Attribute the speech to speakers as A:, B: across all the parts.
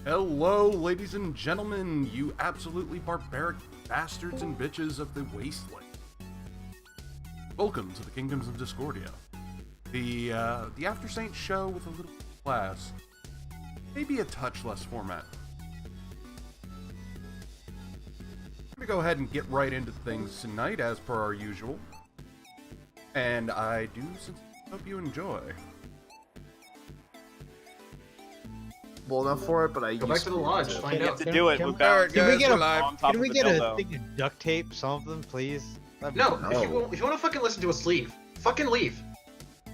A: Hello, ladies and gentlemen, you absolutely barbaric bastards and bitches of the wasteland. Welcome to the Kingdoms of Discordia, the Aftersaints show with a little class, maybe a touch less format. I'm gonna go ahead and get right into things tonight, as per our usual, and I do hope you enjoy.
B: Well enough for it, but I
C: go back to the lodge. Find out.
D: To do it,
E: Can we get a thing of duct tape, something, please?
C: No, if you want to fucking listen to us, leave. Fucking leave.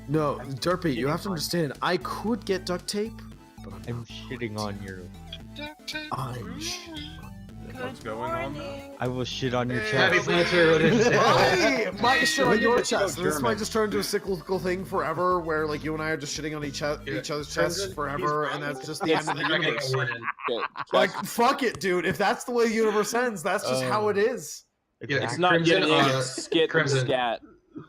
B: No, Derpy, you have to understand. I could get duct tape, but
E: I'm shitting on your.
A: What's going on now?
E: I will shit on your
C: Happy
E: chest.
C: planetary.
B: I might shit on your chest. This might just turn into a cyclical thing forever, where like you and I are just shitting on each other's chests forever, and that's just the end of the universe. Like, fuck it, dude. If that's the way the universe ends, that's just how it is.
C: Yeah,
D: It's not
C: Crimson,
D: getting skit and
C: Crimson.
D: scat.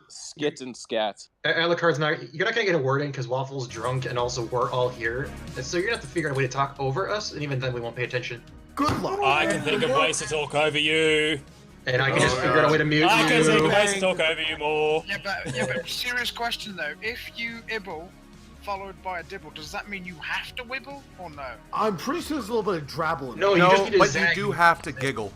D: Skit and scat.
C: Alucard's not. You're not gonna get a word in because Waffle's drunk, and also we're all here. And so you're gonna have to figure out a way to talk over us, and even then we won't pay attention.
B: Good luck.
F: I can think of ways to talk over you.
C: And I can just figure out a way to mute
F: I
C: you.
F: can think of ways to talk over you more.
G: Yeah, but serious question though. If you ibble followed by a dibble, does that mean you have to wibble or no?
B: I'm pretty sure there's a little bit of drabble in
C: No,
B: it.
C: you just
A: No,
C: need to
A: but
C: zag.
A: you do have to giggle.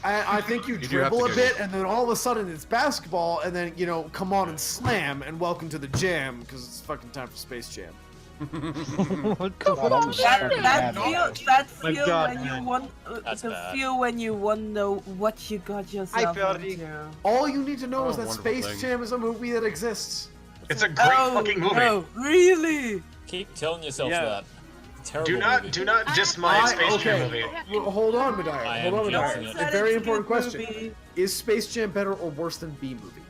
B: I think you
A: You do have
B: dribble
A: to
B: a
A: giggle.
B: bit, and then all of a sudden it's basketball, and then, you know, come on and slam, and welcome to the jam, because it's fucking time for Space Jam.
E: What the
H: That
E: My
H: feel
E: God,
H: when you
E: man.
H: want
F: That's
H: the
F: bad.
H: feel when you want to know what you got yourself
E: felt it.
H: into.
B: All you need to know is that
A: wonderful
B: Space
A: thing.
B: Jam is a movie that exists.
C: It's a great fucking movie.
H: Oh, really?
F: Keep telling yourself
D: Yeah.
F: that. Terrible movie.
C: Do not diss my Space Jam movie.
B: Well, hold on, Medaya.
F: I
B: Hold
F: am
B: on,
F: guessing
B: Medaya.
F: it.
B: A very
H: It's a
B: important
H: good
B: question.
H: movie.
B: Is Space Jam better or worse than B movie?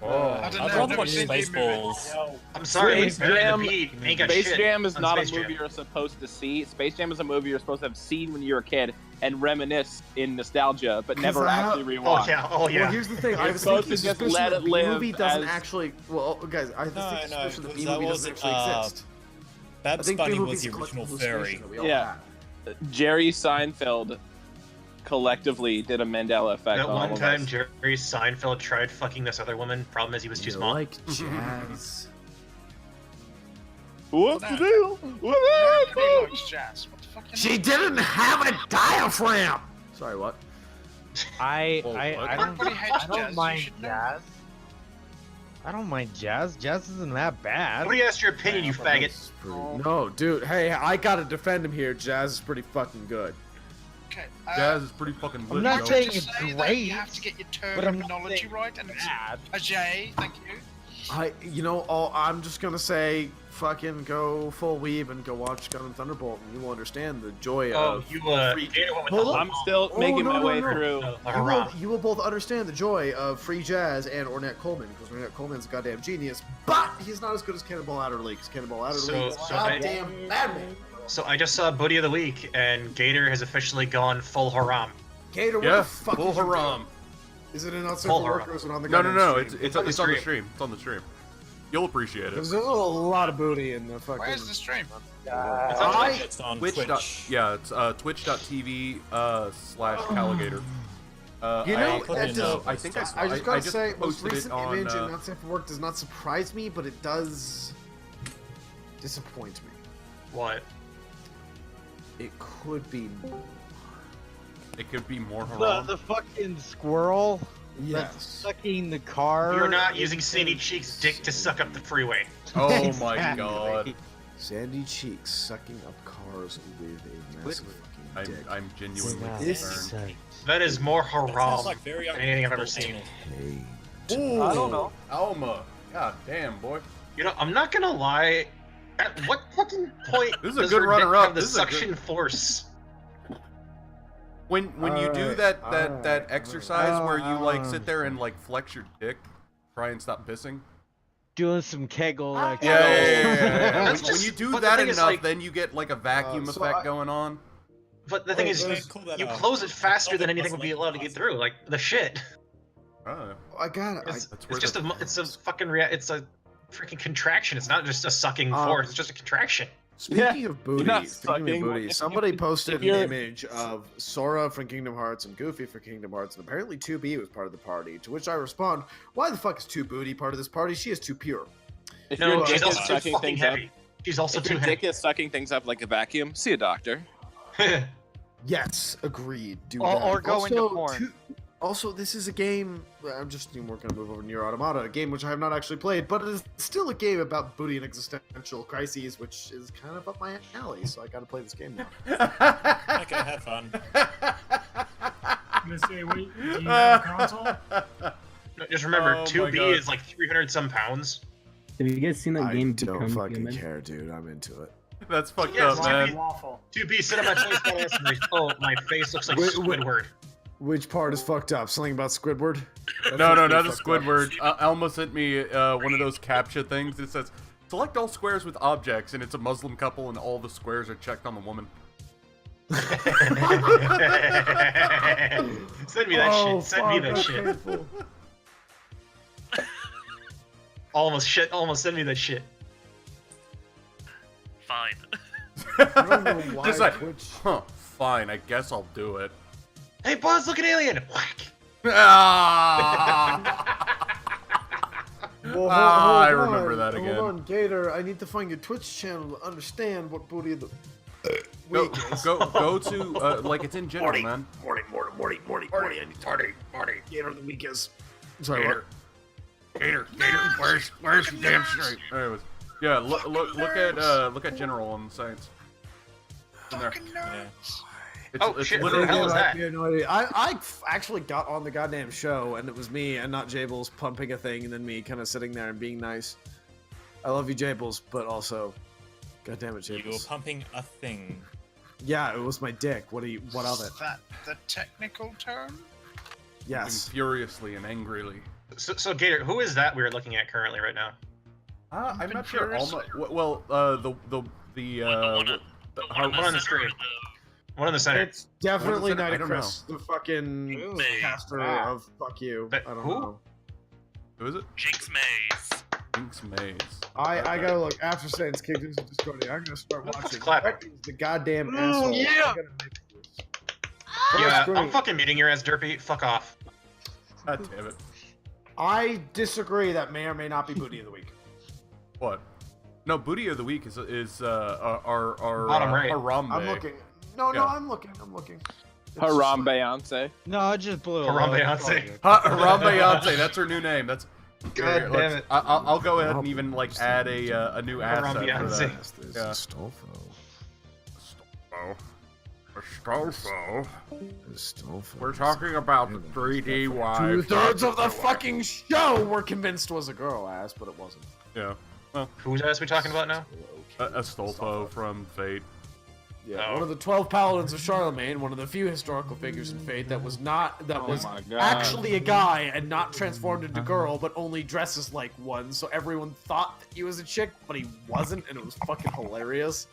G: I don't know.
F: I'd
G: I've
F: rather
G: never
F: watch
G: seen the
F: Spaceballs.
C: I'm sorry,
D: Space
C: Barry the
D: Jam-
C: Bee ain't got
D: Space
C: shit
D: Jam is
C: on
D: not a
C: Space
D: movie
C: Jam.
D: you're supposed to see. Space Jam is a movie you're supposed to have seen when you were a kid and reminisce in nostalgia, but never actually
C: Oh
D: rewatch.
C: yeah, oh yeah.
B: Well, here's the thing. I
D: You're
B: have a
D: supposed
B: sneaky
D: to just
B: suspicion
D: let
B: that
D: it
B: B
D: live
B: movie doesn't
D: as-
B: actually. Well, guys, I have a
F: No,
B: sneaky
F: no,
B: suspicion that B
F: because
B: movie
F: that
B: doesn't
F: was,
B: actually exist. I
F: Babs
B: think B
F: Bunny
B: movie
F: was
B: is
F: the
B: a
F: original
B: collectible
F: fairy.
B: hallucination that we all
D: Yeah.
B: have.
D: Jerry Seinfeld collectively did a Mandela effect
C: That
D: on all
C: one
D: of
C: time
D: us.
C: Jerry Seinfeld tried fucking this other woman. Problem is he was too
B: You
C: small.
B: like jazz?
D: What's the deal?
G: Nobody likes jazz. What the fuck?
B: She didn't have a diaphragm. Sorry, what?
E: I
A: Well, what?
G: Everybody hates
E: I don't
G: jazz. You
E: mind
G: should know.
E: jazz. I don't mind jazz. Jazz isn't that bad.
C: Nobody asked your opinion, you faggot.
B: No, dude. Hey, I gotta defend him here. Jazz is pretty fucking good.
G: Okay.
A: Jazz is pretty fucking lit.
E: I'm not
A: yo.
E: saying
G: Just
E: it's
G: say that
E: great,
G: you have to get your
E: but I'm not
G: terminology
E: saying
G: right, and it's
E: bad.
G: Ajay. Thank you.
B: I'm just gonna say, fucking go full weeb and go watch Gun and Thunderbolt, and you will understand the joy
C: Oh,
B: of.
C: you Gator went with
B: Hold
C: the
B: on.
D: I'm still making
B: no,
D: my
B: no,
D: way
B: no.
D: through.
B: You will both understand the joy of free jazz and Ornette Coleman, because Ornette Coleman's a goddamn genius, but he's not as good as Cannonball Adderley, because Cannonball Adderley is a goddamn madman.
C: So I just saw Booty of the Week, and Gator has officially gone full haram.
B: Gator, what
A: Yeah,
B: the fuck
A: full
B: did you do?
A: haram.
B: Is it an outside
C: Full
B: for
C: haram.
B: work or is it on the
A: No,
B: goddamn
A: no,
B: stream?
A: it's on the stream. It's on the stream. You'll appreciate it.
B: There's a lot of booty in the fucking.
G: Where's the stream?
F: It's on
A: Twitch.
F: Twitch.
A: Yeah, it's twitch.tv /Calligator.
B: You know,
A: I think I
B: I just gotta say, most
A: posted it
B: recent
A: on,
B: image in Not Safe for Work does not surprise me, but it does disappoint me.
C: What?
B: It could be more.
A: It could be more
E: The,
A: haram.
E: the fucking squirrel that's
B: Yes.
E: sucking the car.
C: You're not using Sandy Cheek's dick to suck up the freeway.
A: Oh my
E: Exactly.
A: god.
B: Sandy Cheeks sucking up cars with a massive fucking dick.
A: I'm genuinely
B: This
A: concerned.
C: That is more haram
F: Sounds like very
C: than anything I've ever seen.
B: Hey.
A: Ooh,
H: I don't know.
A: Alma. God damn, boy.
C: You know, I'm not gonna lie. At what fucking point
A: This is a
C: does
A: good
C: her dick
A: runner-up.
C: have the
A: This is a good-
C: suction force?
A: When you do
B: Alright,
A: that
B: alright,
A: exercise where you like
B: alright.
A: sit there and like flex your dick, try and stop pissing.
E: doing some Kegel. Like,
A: Yeah.
C: That's
A: When
C: just-
A: you do
C: but the
A: that
C: thing is,
A: enough,
C: like-
A: then you get like a vacuum
B: so
A: effect going on.
C: But the thing is,
F: Can't call that
C: you
F: out.
C: close it faster than
F: It
C: anything would
F: wasn't
C: be allowed to get through. Like the shit.
A: Oh.
B: I got it.
C: It's,
A: That's
C: it's
A: where
C: just
A: the-
C: it's a fucking it's a freaking contraction. It's not just a sucking
B: Um,
C: force. It's just a contraction.
B: Speaking of booty,
D: not
B: speaking of
D: sucking.
B: booty,
D: If
B: somebody posted an
D: you're-
B: image of Sora from Kingdom Hearts and Goofy from Kingdom Hearts, and apparently 2B was part of the party. To which I respond, "Why the fuck is 2 Booty part of this party? She is too pure."
D: If
C: No,
D: your
C: she's
D: dick is
C: also too
D: sucking
C: fucking
D: things up,
C: heavy. She's also
D: if
C: too
D: your dick is sucking things up like a vacuum, see a doctor.
C: heavy.
B: Yes, agreed. Do
I: Or-
B: that.
I: or go into porn.
B: Also, this is a game. I'm just working on move over Nier Automata, a game which I have not actually played, but it is still a game about booty and existential crises, which is kind of up my alley. So I got to play this game now.
F: Okay, have fun.
J: I'm gonna say, wait, do you have a console?
C: Just remember,
A: Oh my
C: 2B
A: God.
C: is like 300 some pounds.
K: Have you guys seen that
B: I
K: game
B: don't
K: Become
B: fucking
K: Human?
B: care, dude. I'm into it.
A: That's fucked
C: Yes,
A: up,
C: man.
A: man.
J: Waffle.
C: 2B, sit on my face, that ass, and my face looks like
B: Wait,
C: Squidward.
B: Which part is fucked up? Something about Squidward?
A: No, not a Squidward. Elma sent me one of those CAPTCHA things. It says, select all squares with objects, and it's a Muslim couple, and all the squares are checked on the woman.
C: Send me that shit. Send me that shit. Almost send me that shit.
J: Fine.
B: I don't know why
A: Just like,
B: Twitch...
A: fine, I guess I'll do it.
C: Hey, Buzz, look at Alien! Whack!
B: Well,
A: I remember that again.
B: Hold on, Gator. I need to find your Twitch channel to understand what booty of the
A: Go,
B: week is.
A: go to, like, it's in general, man.
B: Morty. I need to Morty. Gator of the week is. Sorry, what?
A: Gator, where's the damn straight? Anyways, yeah, look at general on the sites. In there.
G: Fucking nerds.
A: It's
C: shit,
A: literally
C: what the hell is that?
B: Yeah, no idea. I actually got on the goddamn show, and it was me and not Jables pumping a thing, and then me kind of sitting there and being nice. I love you, Jables, but also, goddamn it,
F: You were
B: Jables.
F: pumping a thing.
B: Yeah, it was my dick. What of it?
G: Is that the technical term?
B: Yes.
A: furiously and angrily.
C: So Gator, who is that we are looking at currently right now?
A: I'm not sure.
G: Furiously.
A: Well, the
C: One on the screen. One in the center.
B: It's definitely
A: What is it? I
B: Night
A: don't
B: Chris, the fucking caster of fuck you.
C: But
B: I don't
C: who?
B: know.
A: Who is it?
J: Jinx Maze.
A: Jinx Maze.
B: I gotta look. Aftersaints kicked into Discord. I'm gonna start watching.
C: clapping.
B: That is the goddamn asshole.
C: yeah.
B: I'm gonna make this.
C: Yeah,
B: Screw
C: I'm
B: it.
C: fucking muting your ass, Derpy. Fuck off.
A: God damn it.
B: I disagree. That may or may not be booty of the week.
A: What? No, booty of the week is our
C: Bottom right.
A: Harambe.
B: I'm looking. No,
A: Yeah.
B: I'm looking. It's just
D: Haram
B: like-
D: Beyonce.
E: No, I just blew it.
C: Harambe
E: low.
C: Beyonce.
A: Harambe Beyonce. That's her new name. That's.
C: God
A: Here,
C: damn it.
A: I'll go ahead and even like add a new asset for
C: Beyonce.
A: that. Yeah. Astolfo. We're talking about the 3D wives.
B: 2/3 of the fucking show we're convinced was a girl ass, but it wasn't.
A: Yeah.
C: Whose ass we talking about now?
A: Astolfo from Fate.
B: Yeah,
C: Oh.
B: one of the 12 paladins of Charlemagne, one of the few historical figures in Fate that was not
D: Oh
B: was
D: my God.
B: actually a guy and not transformed into girl, but only dresses like one. So everyone thought that he was a chick, but he wasn't, and it was fucking hilarious.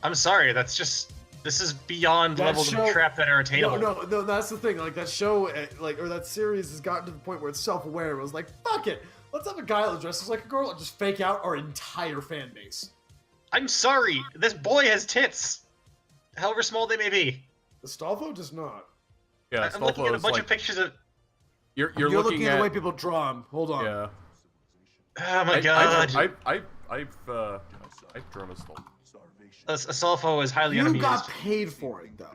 C: I'm sorry, that's just... This is beyond
B: That
C: levels
B: show-
C: of trap that are attainable.
B: No, that's the thing. Like that show, or that series has gotten to the point where it's self-aware. It was like, fuck it, let's have a guy that dresses like a girl and just fake out our entire fan base.
C: I'm sorry, this boy has tits. However small they may be.
B: Astolfo does not.
A: Yeah,
C: I'm looking at a
A: Astolfo's
C: bunch
A: like
C: of pictures of...
A: you're
B: You're
A: looking
B: at
A: at
B: the way people draw him. Hold on.
A: yeah.
C: Oh my god.
A: I've drawn Astolfo.
C: Astolfo is highly
B: You
C: unamused.
B: got paid for it though.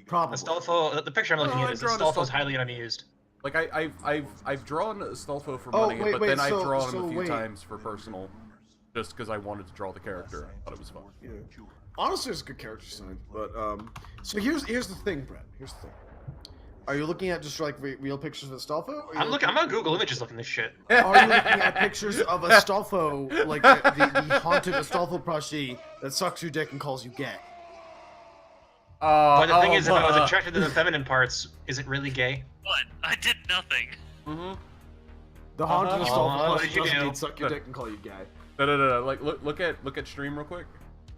B: Probably.
C: Astolfo, the picture I'm looking
A: Oh,
C: at
A: I've
C: is
A: drawn
C: Astolfo's
A: Astolfo.
C: highly unamused.
A: Like I've drawn Astolfo for
B: Oh,
A: money,
B: wait,
A: but
B: wait,
A: then I've
B: so-
A: drawn him
B: so
A: a few
B: wait.
A: times for personal, just because I wanted to draw the character. I thought it was fun.
B: Yeah. Honestly, it's a good character design, but so here's the thing, Brett. Here's the thing. Are you looking at just like real pictures of Astolfo? or are you
C: I'm on Google Images looking this shit.
B: Are you looking at pictures of Astolfo, like the haunted Astolfo plushie that sucks your dick and calls you gay?
C: But the thing is, if I was attracted to the feminine parts, is it really gay?
J: What? I did nothing.
A: Mm-hmm.
B: The haunted Astolfo
C: what did you
B: doesn't
C: do?
B: mean suck your dick and call you gay.
A: No. Like, look at stream real quick.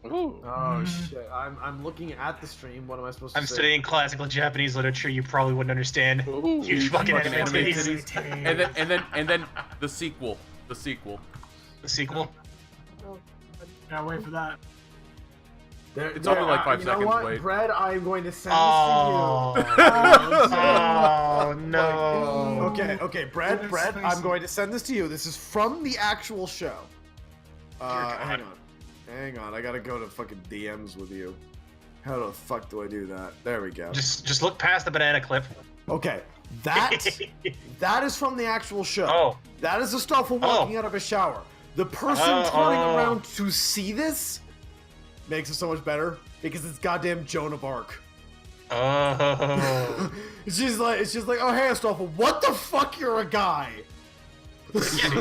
D: Ooh.
B: Oh shit! I'm looking at the stream. What am I supposed to
C: I'm
B: say?
C: studying classical Japanese literature. You probably wouldn't understand.
D: Ooh.
C: Huge fucking anime
A: anime
C: titties.
A: titties. And then the sequel.
C: The sequel.
J: Can't wait for that.
A: It's only like 5
B: you
A: seconds.
B: know what,
A: Wait.
B: Brad? I'm going to send
C: Oh.
B: this to you.
C: Oh no.
B: Okay, Brad, I'm going to send this to you. This is from the actual show. Hang on, I gotta go to fucking DMs with you. How the fuck do I do that? There we go.
C: Just look past the banana clip.
B: Okay, that is from the actual show.
C: Oh.
B: That is Astolfo walking out of a shower. The person turning around to see this makes it so much better because it's goddamn Joan of Arc.
C: Oh.
B: it's just like, oh hey Astolfo, what the fuck? You're a guy.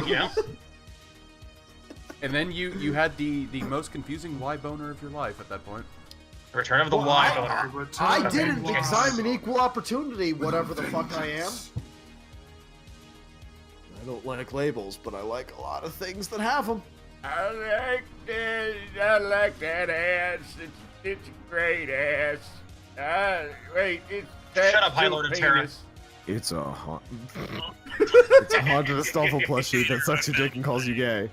C: Yeah.
A: And then you had the most confusing Y boner of your life at that point.
C: Return of the Y boner.
B: I didn't because I'm an equal opportunity, whatever the fuck I am. I don't like labels, but I like a lot of things that have them.
A: I like this. I like that ass. It's a great ass. Wait, it's
C: Shut up, High Lord of Terra.
B: It's a haunted Astolfo plushie that sucks your dick and calls you gay.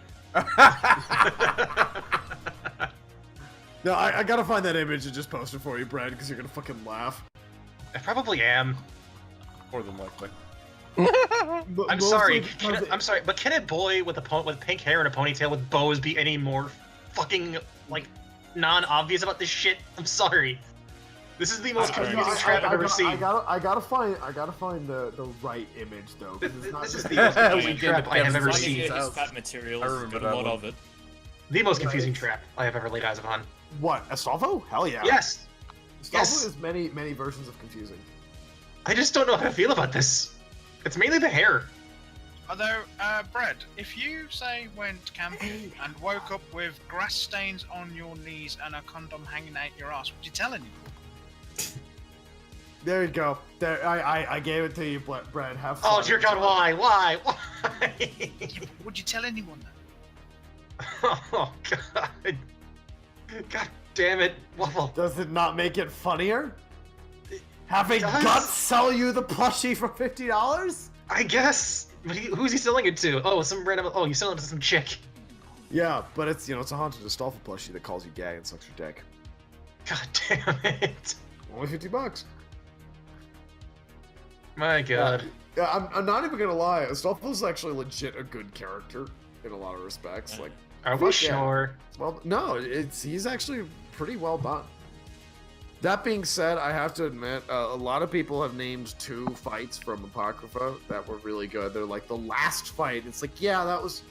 B: No, I gotta find that image and just post it for you, Brad, because you're gonna fucking laugh.
C: I probably am.
A: More than likely.
C: I'm sorry. I'm sorry, but can a boy with pink hair and a ponytail with bows be any more fucking like non-obvious about this shit? I'm sorry. This is the most confusing trap I've ever seen.
B: I gotta find the right image though.
C: This is the most confusing trap I have ever seen.
F: It's fat materials.
A: I remember
F: Got a
A: that
F: lot
A: one.
F: of it.
C: The most confusing trap I have ever laid eyes upon.
B: What, Astolfo? Hell yeah.
C: Yes.
B: Astolfo
C: Yes.
B: is many versions of confusing.
C: I just don't know how to feel about this. It's mainly the hair.
G: Although, Brad, if you say went camping and woke up with grass stains on your knees and a condom hanging out your ass, would you tell anyone?
B: There you go. There, I gave it to you, Brad. Have fun.
C: Oh dear God, why? Why?
G: Would you tell anyone that?
C: Oh God. God damn it, Waffle.
B: Does it not make it funnier? Having
C: does.
B: Guts sell you the plushie for $50?
C: I guess. But who's he selling it to? Oh, some random. Oh, he's selling it to some chick.
B: Yeah, but it's it's a haunted Astolfo plushie that calls you gay and sucks your dick.
C: God damn it.
B: Only $50.
C: My God.
B: Yeah, I'm not even gonna lie. Astolfo's actually legit a good character in a lot of respects. Like,
C: Are we
B: fuck yeah.
C: sure?
B: Well, no, he's actually pretty well done. That being said, I have to admit, a lot of people have named 2 fights from Apocrypha that were really good. They're like, the last fight. It's like, yeah, that was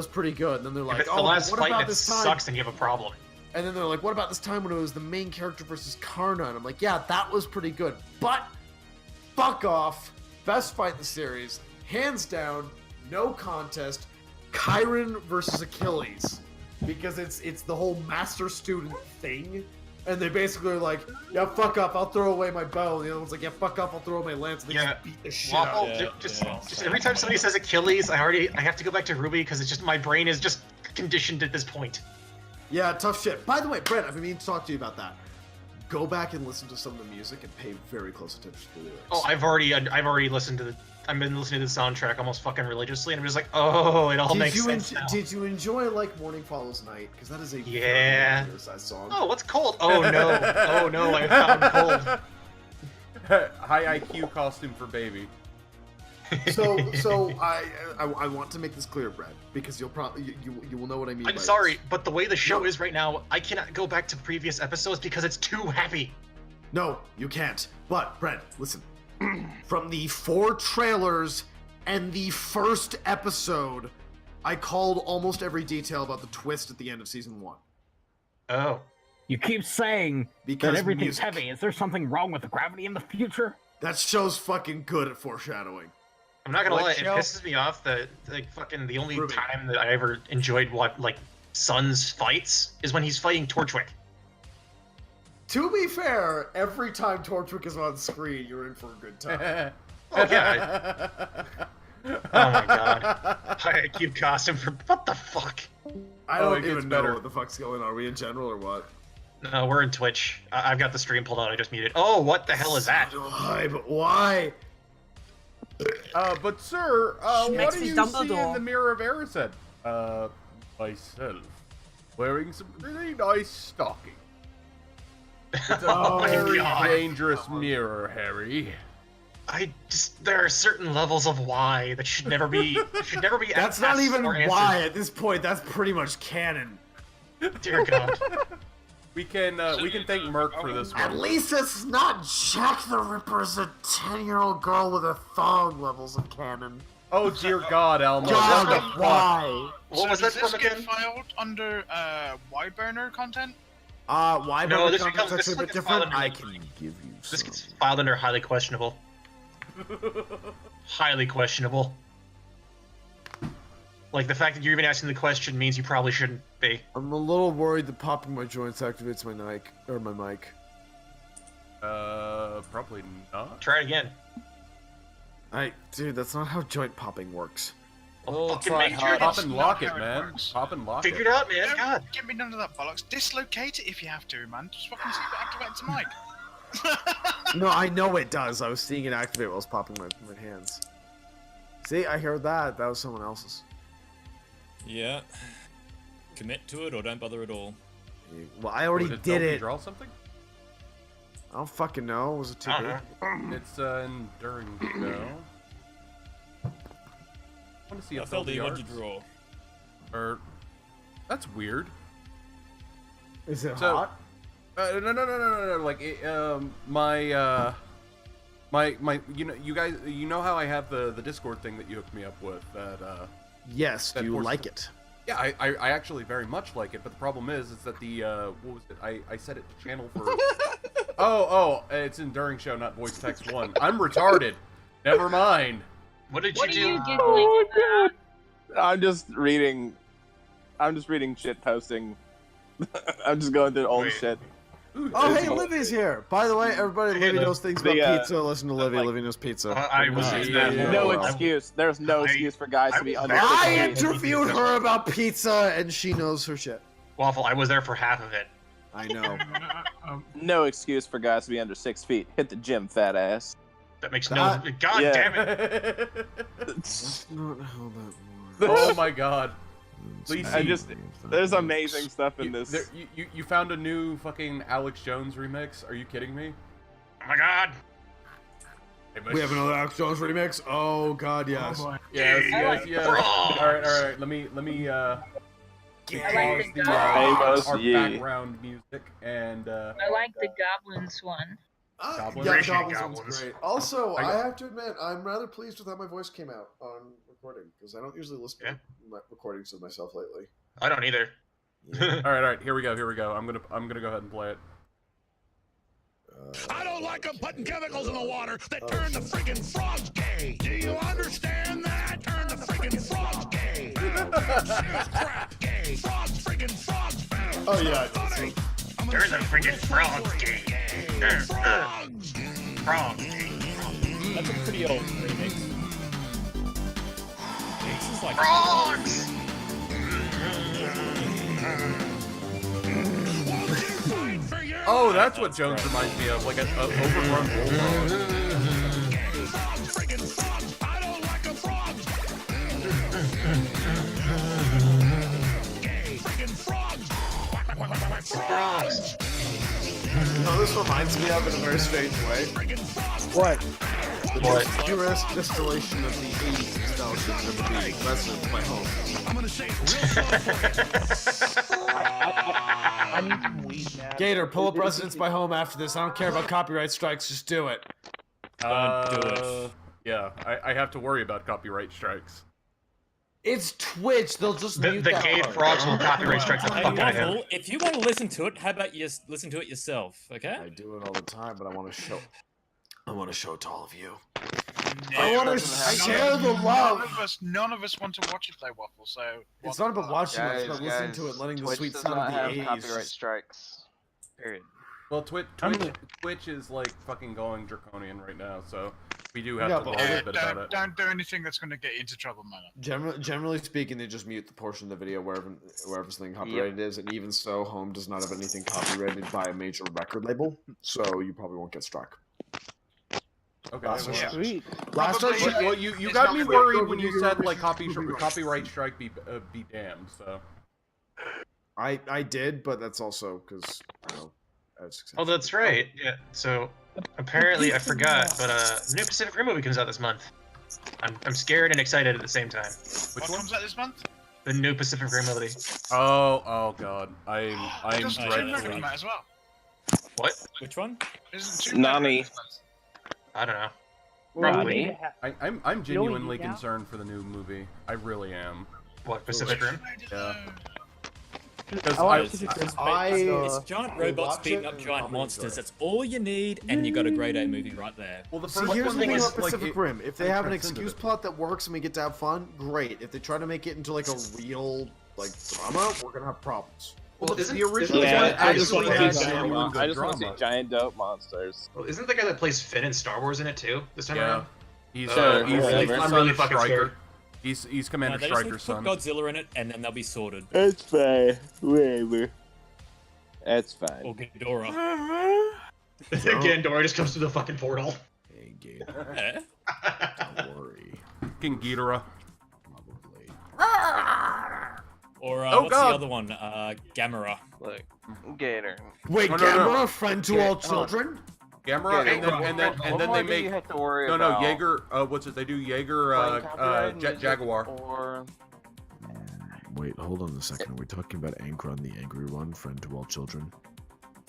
B: pretty good. And then they're
C: If
B: like,
C: it's
B: oh,
C: the last
B: what
C: fight
B: about
C: that
B: this time?
C: sucks, then you have a problem.
B: And then they're like, what about this time when it was the main character versus Karna? And I'm like, yeah, that was pretty good. But fuck off. Best fight in the series, hands down, no contest. Chiron versus Achilles, because it's the whole master-student thing. And they basically are like, yeah, fuck up, I'll throw away my bow. And the other one's like, yeah, fuck up, I'll throw away my lance. And they just beat the shit out
C: Waffle,
B: of it.
C: just every time somebody says Achilles, I have to go back to Ruby because it's just my brain is just conditioned at this point.
B: Yeah, tough shit. By the way, Brent, I've been meaning to talk to you about that. Go back and listen to some of the music and pay very close attention to the lyrics.
C: Oh, I've already listened to I've been listening to the soundtrack almost fucking religiously, and I'm just like, oh, it all makes sense now.
B: Did you enjoy like Morning Follows Night? Because that is a
C: Yeah.
B: very song.
C: Oh, what's cold? Oh no, oh no, I found cold.
A: High IQ costume for baby.
B: So I want to make this clear, Brad, because you'll probably you will know what I mean.
C: I'm
B: by
C: sorry,
B: this.
C: but the way the show is right now, I cannot go back to previous episodes because it's too happy.
B: No, you can't. But Brad, listen. From the 4 trailers and the first episode, I called almost every detail about the twist at the end of season 1.
C: Oh.
I: You keep saying
B: Because
I: that everything's
B: music.
I: heavy. Is there something wrong with the gravity in the future?
B: That show's fucking good at foreshadowing.
C: I'm not gonna
D: What
C: lie,
D: show?
C: it pisses me off that the only
B: Ruby.
C: time that I ever enjoyed Sun's fights is when he's fighting Torchwick.
B: To be fair, every time Torchwick is on screen, you're in for a good time.
C: Oh yeah. Oh my god. I keep costume for what the fuck?
B: I don't
A: it gets
B: even know
A: better.
B: what the fuck's going on. Are we in general or what?
C: No, we're in Twitch. I've got the stream pulled out. I just muted. Oh, what the hell is that?
B: Why? But why?
A: But sir, what
H: Makes
A: do
H: me
A: you see in
H: Dumbledore.
A: the mirror of Erised? Myself. Wearing some really nice stockings. It's a
C: Oh my
A: very
C: God.
A: dangerous mirror, Harry.
C: There are certain levels of why that should never be.
B: That's not
C: asked
B: even
C: or answered.
B: why at this point. That's pretty much canon.
C: Dear God.
A: We can thank Merc for this
B: At
A: one.
B: least it's not Jack the Ripper's a 10-year-old girl with a thong levels of canon.
A: Oh dear God, Elmo.
B: God,
A: what the fuck?
B: why?
C: What was that
G: does this
C: from
G: get
C: again?
G: filed under wide burner content?
B: Why?
C: No, this
B: content's
C: becomes- this
B: actually a bit
C: gets filed
B: different.
C: under-
B: I can give you
C: This
B: some.
C: gets filed under highly questionable. Highly questionable. Like the fact that you're even asking the question means you probably shouldn't be.
B: I'm a little worried that popping my joints activates my mic or my mic.
A: Probably not.
C: Try it again.
B: Dude, that's not how joint popping works.
C: Well, fucking
F: try
C: make
F: it
C: sure
F: hard.
A: Pop
C: that's
A: and
G: not
A: lock it,
G: how it
A: man.
G: works.
A: Pop and lock
C: figured
A: it.
C: out, man. God.
G: Get me none of that bollocks. Dislocate it if you have to, man. Just fucking see if it activates the mic.
B: No, I know it does. I was seeing it activate while I was popping my hands. See, I heard that. That was someone else's.
F: Yeah. Commit to it or don't bother at all.
B: Well, I already
A: Would
B: did
A: help you
B: it.
A: Draw something?
B: I don't fucking know. Was it too
C: I
B: big?
C: don't know.
A: It's enduring show. I want to see
F: I
A: if
F: felt that
A: the
F: you
A: arts.
F: wanted to draw.
A: Or that's weird.
B: Is it
A: So-
B: hot?
A: No. Like, my, you guys, you know how I have the Discord thing that you hooked me up with that,
B: Yes. Do
A: that
B: you
A: forces
B: like
A: the-
B: it?
A: Yeah, I actually very much like it, but the problem is that the, what was it? I set it to channel for, it's Enduring Show, not Voice Text 1. I'm retarded. Never mind.
C: What did
K: What are
C: you
K: you
C: do?
K: giggling about?
D: I'm just reading shit posting. I'm just going through old
C: Wait.
D: shit.
B: Oh, hey, Livy's here. By the way, everybody,
C: Hey,
B: Livy
C: the-
B: knows things about
D: the,
B: pizza. Listen to Livy.
C: like-
B: Livy knows pizza.
C: I was
A: Yeah.
C: using that.
A: Yeah.
D: No
B: well.
D: excuse. There's no
C: I-
D: excuse for guys
C: I
D: to be
C: was
D: under
C: very-
D: 16.
B: I interviewed her about pizza, and she knows her shit.
C: Waffle, I was there for half of it.
B: I know.
D: No excuse for guys to be under 6 feet. Hit the gym, fat ass.
C: That makes
B: That-
C: no. God
D: yeah.
C: damn it!
B: That's not how that works.
A: Oh my God. Lacey,
D: There's amazing stuff in
A: you,
D: this.
A: there, you found a new fucking Alex Jones remix? Are you kidding me?
C: Oh my God!
B: We have another Alex Jones remix. Oh God, yes.
J: Oh boy.
A: Yes,
C: I
A: yes,
C: like
A: yes.
C: frogs.
A: All right. Let me
K: I like
A: pause
K: the
A: the
D: Amos
A: our
D: Yee.
A: background music and
K: I like the goblins one.
A: Goblins?
B: Yeah,
C: Appreciate
B: Goblins
C: Goblins.
B: one's great. Also,
A: I
B: I
A: got-
B: have to admit, I'm rather pleased with how my voice came out on recording because I don't usually listen
C: Yeah.
B: to my recordings of myself lately.
C: I don't either.
A: all right. Here we go. I'm gonna go ahead and play it.
L: I don't like them putting chemicals in the water that turn the friggin' frogs gay. Do you understand that? Turn the friggin' frogs gay. Crap gay. Frogs friggin' frogs found.
B: Oh yeah.
C: There's a freaking frog game. Frog game.
F: That's a pretty old remix. This is like
C: Frogs!
A: Oh, that's what Jones reminds me of, like an overgrown bullfrog.
L: Frogs friggin' frogs. I don't like them frogs. Gay friggin' frogs.
C: Frogs!
B: No, this reminds me of in a very strange way.
C: What?
B: The purest distillation of the 80s nostalgia of the residence of my home.
L: I'm gonna say it real slow.
E: I need some weed now.
B: Gator, pull up Residence by Home after this. I don't care about copyright strikes. Just do it.
F: Don't do it.
A: Yeah, I have to worry about copyright strikes.
B: It's Twitch. They'll just
C: The
B: mute that
C: gay
B: part.
C: frogs will copyright strike the
F: Hey,
C: fuck out of him.
F: Waffle, if you want to listen to it, how about you listen to it yourself, okay?
B: I do it all the time, but I want to show. I want to show it to all of you.
G: No,
B: I want to share the love.
G: None of us want to watch it play Waffle, so...
B: It's not about watching it. It's about listening to it, and letting the
D: Twitch
B: sweet
D: does
B: sound of
D: not
B: the
D: have
B: 80s.
D: copyright strikes. Period.
A: Well, Twitch is like fucking going draconian right now, so We do have
B: Yeah,
A: to
B: but
A: learn a bit about it.
G: Don't do anything that's going to get you into trouble, man.
B: Generally speaking, they just mute the portion of the video wherever something copyrighted is, and even so, Home does not have anything copyrighted by a major record label, so you probably won't get struck.
A: Okay.
H: Sweet.
B: Last time,
A: well, you got me worried when you said like copyright strike be damned. So.
B: I did, but that's also because I was successful.
C: Oh, that's right. Yeah. So apparently I forgot, but the new Pacific Rim movie comes out this month. I'm scared and excited at the same time.
G: What comes out this month?
C: The new Pacific Rim movie.
A: Oh god, I'm
G: Doesn't Tomb Raider come out as well?
C: What?
F: Which one?
G: Isn't Tomb Raider
D: Nani.
G: this month?
C: I don't know.
D: Probably.
A: I'm genuinely concerned for the new movie. I really am.
C: What, Pacific Rim?
A: Yeah.
F: It's giant robots beating up giant monsters. That's all you need, and you got a grade A movie right there.
A: Well, the
B: See,
A: first
B: here's
A: one
B: the thing
A: was,
B: about Pacific Rim. If they
A: they
B: have an
A: transcended
B: excuse
A: it.
B: plot that works and we get to have fun, great. If they try to make it into like a real drama, we're gonna have problems.
C: Well, isn't
A: the original
C: isn't
A: one
C: the guy that
A: actually
C: plays-
A: had
D: I
A: genuine good
D: just want to see
A: drama.
D: giant dope monsters.
C: Well, isn't the guy that plays Finn in Star Wars in it too? This time
A: Yeah.
C: around?
A: He's
D: Sure,
A: he's
D: whatever.
C: I'm
A: son
C: really
A: of
C: fucking
A: Stryker.
C: scared.
A: He's Commander
F: They just need
A: Stryker's
F: to put
A: son.
F: Godzilla in it, and then they'll be sorted.
D: It's fine. Whatever. It's fine.
F: Or Ghidorah.
C: Again, Dora just comes through the fucking portal.
B: Hey, Gator,
F: Eh?
B: don't worry.
A: King Ghidorah.
B: Probably.
F: Or
A: Oh,
F: what's
A: God.
F: the other one? Gamera.
H: Look, Gator.
B: Wait,
A: No,
B: Gamera,
A: no, no.
B: friend to all children?
A: Gamera, and then
H: What
A: they
H: more do
A: make
H: you have to worry
A: no
H: about?
A: Jaeger. What's it? They do Jaeger
H: Playing copyright music
A: Jaguar.
H: Or
B: Wait, hold on a second. Are we talking about Angron, the angry one, friend to all children?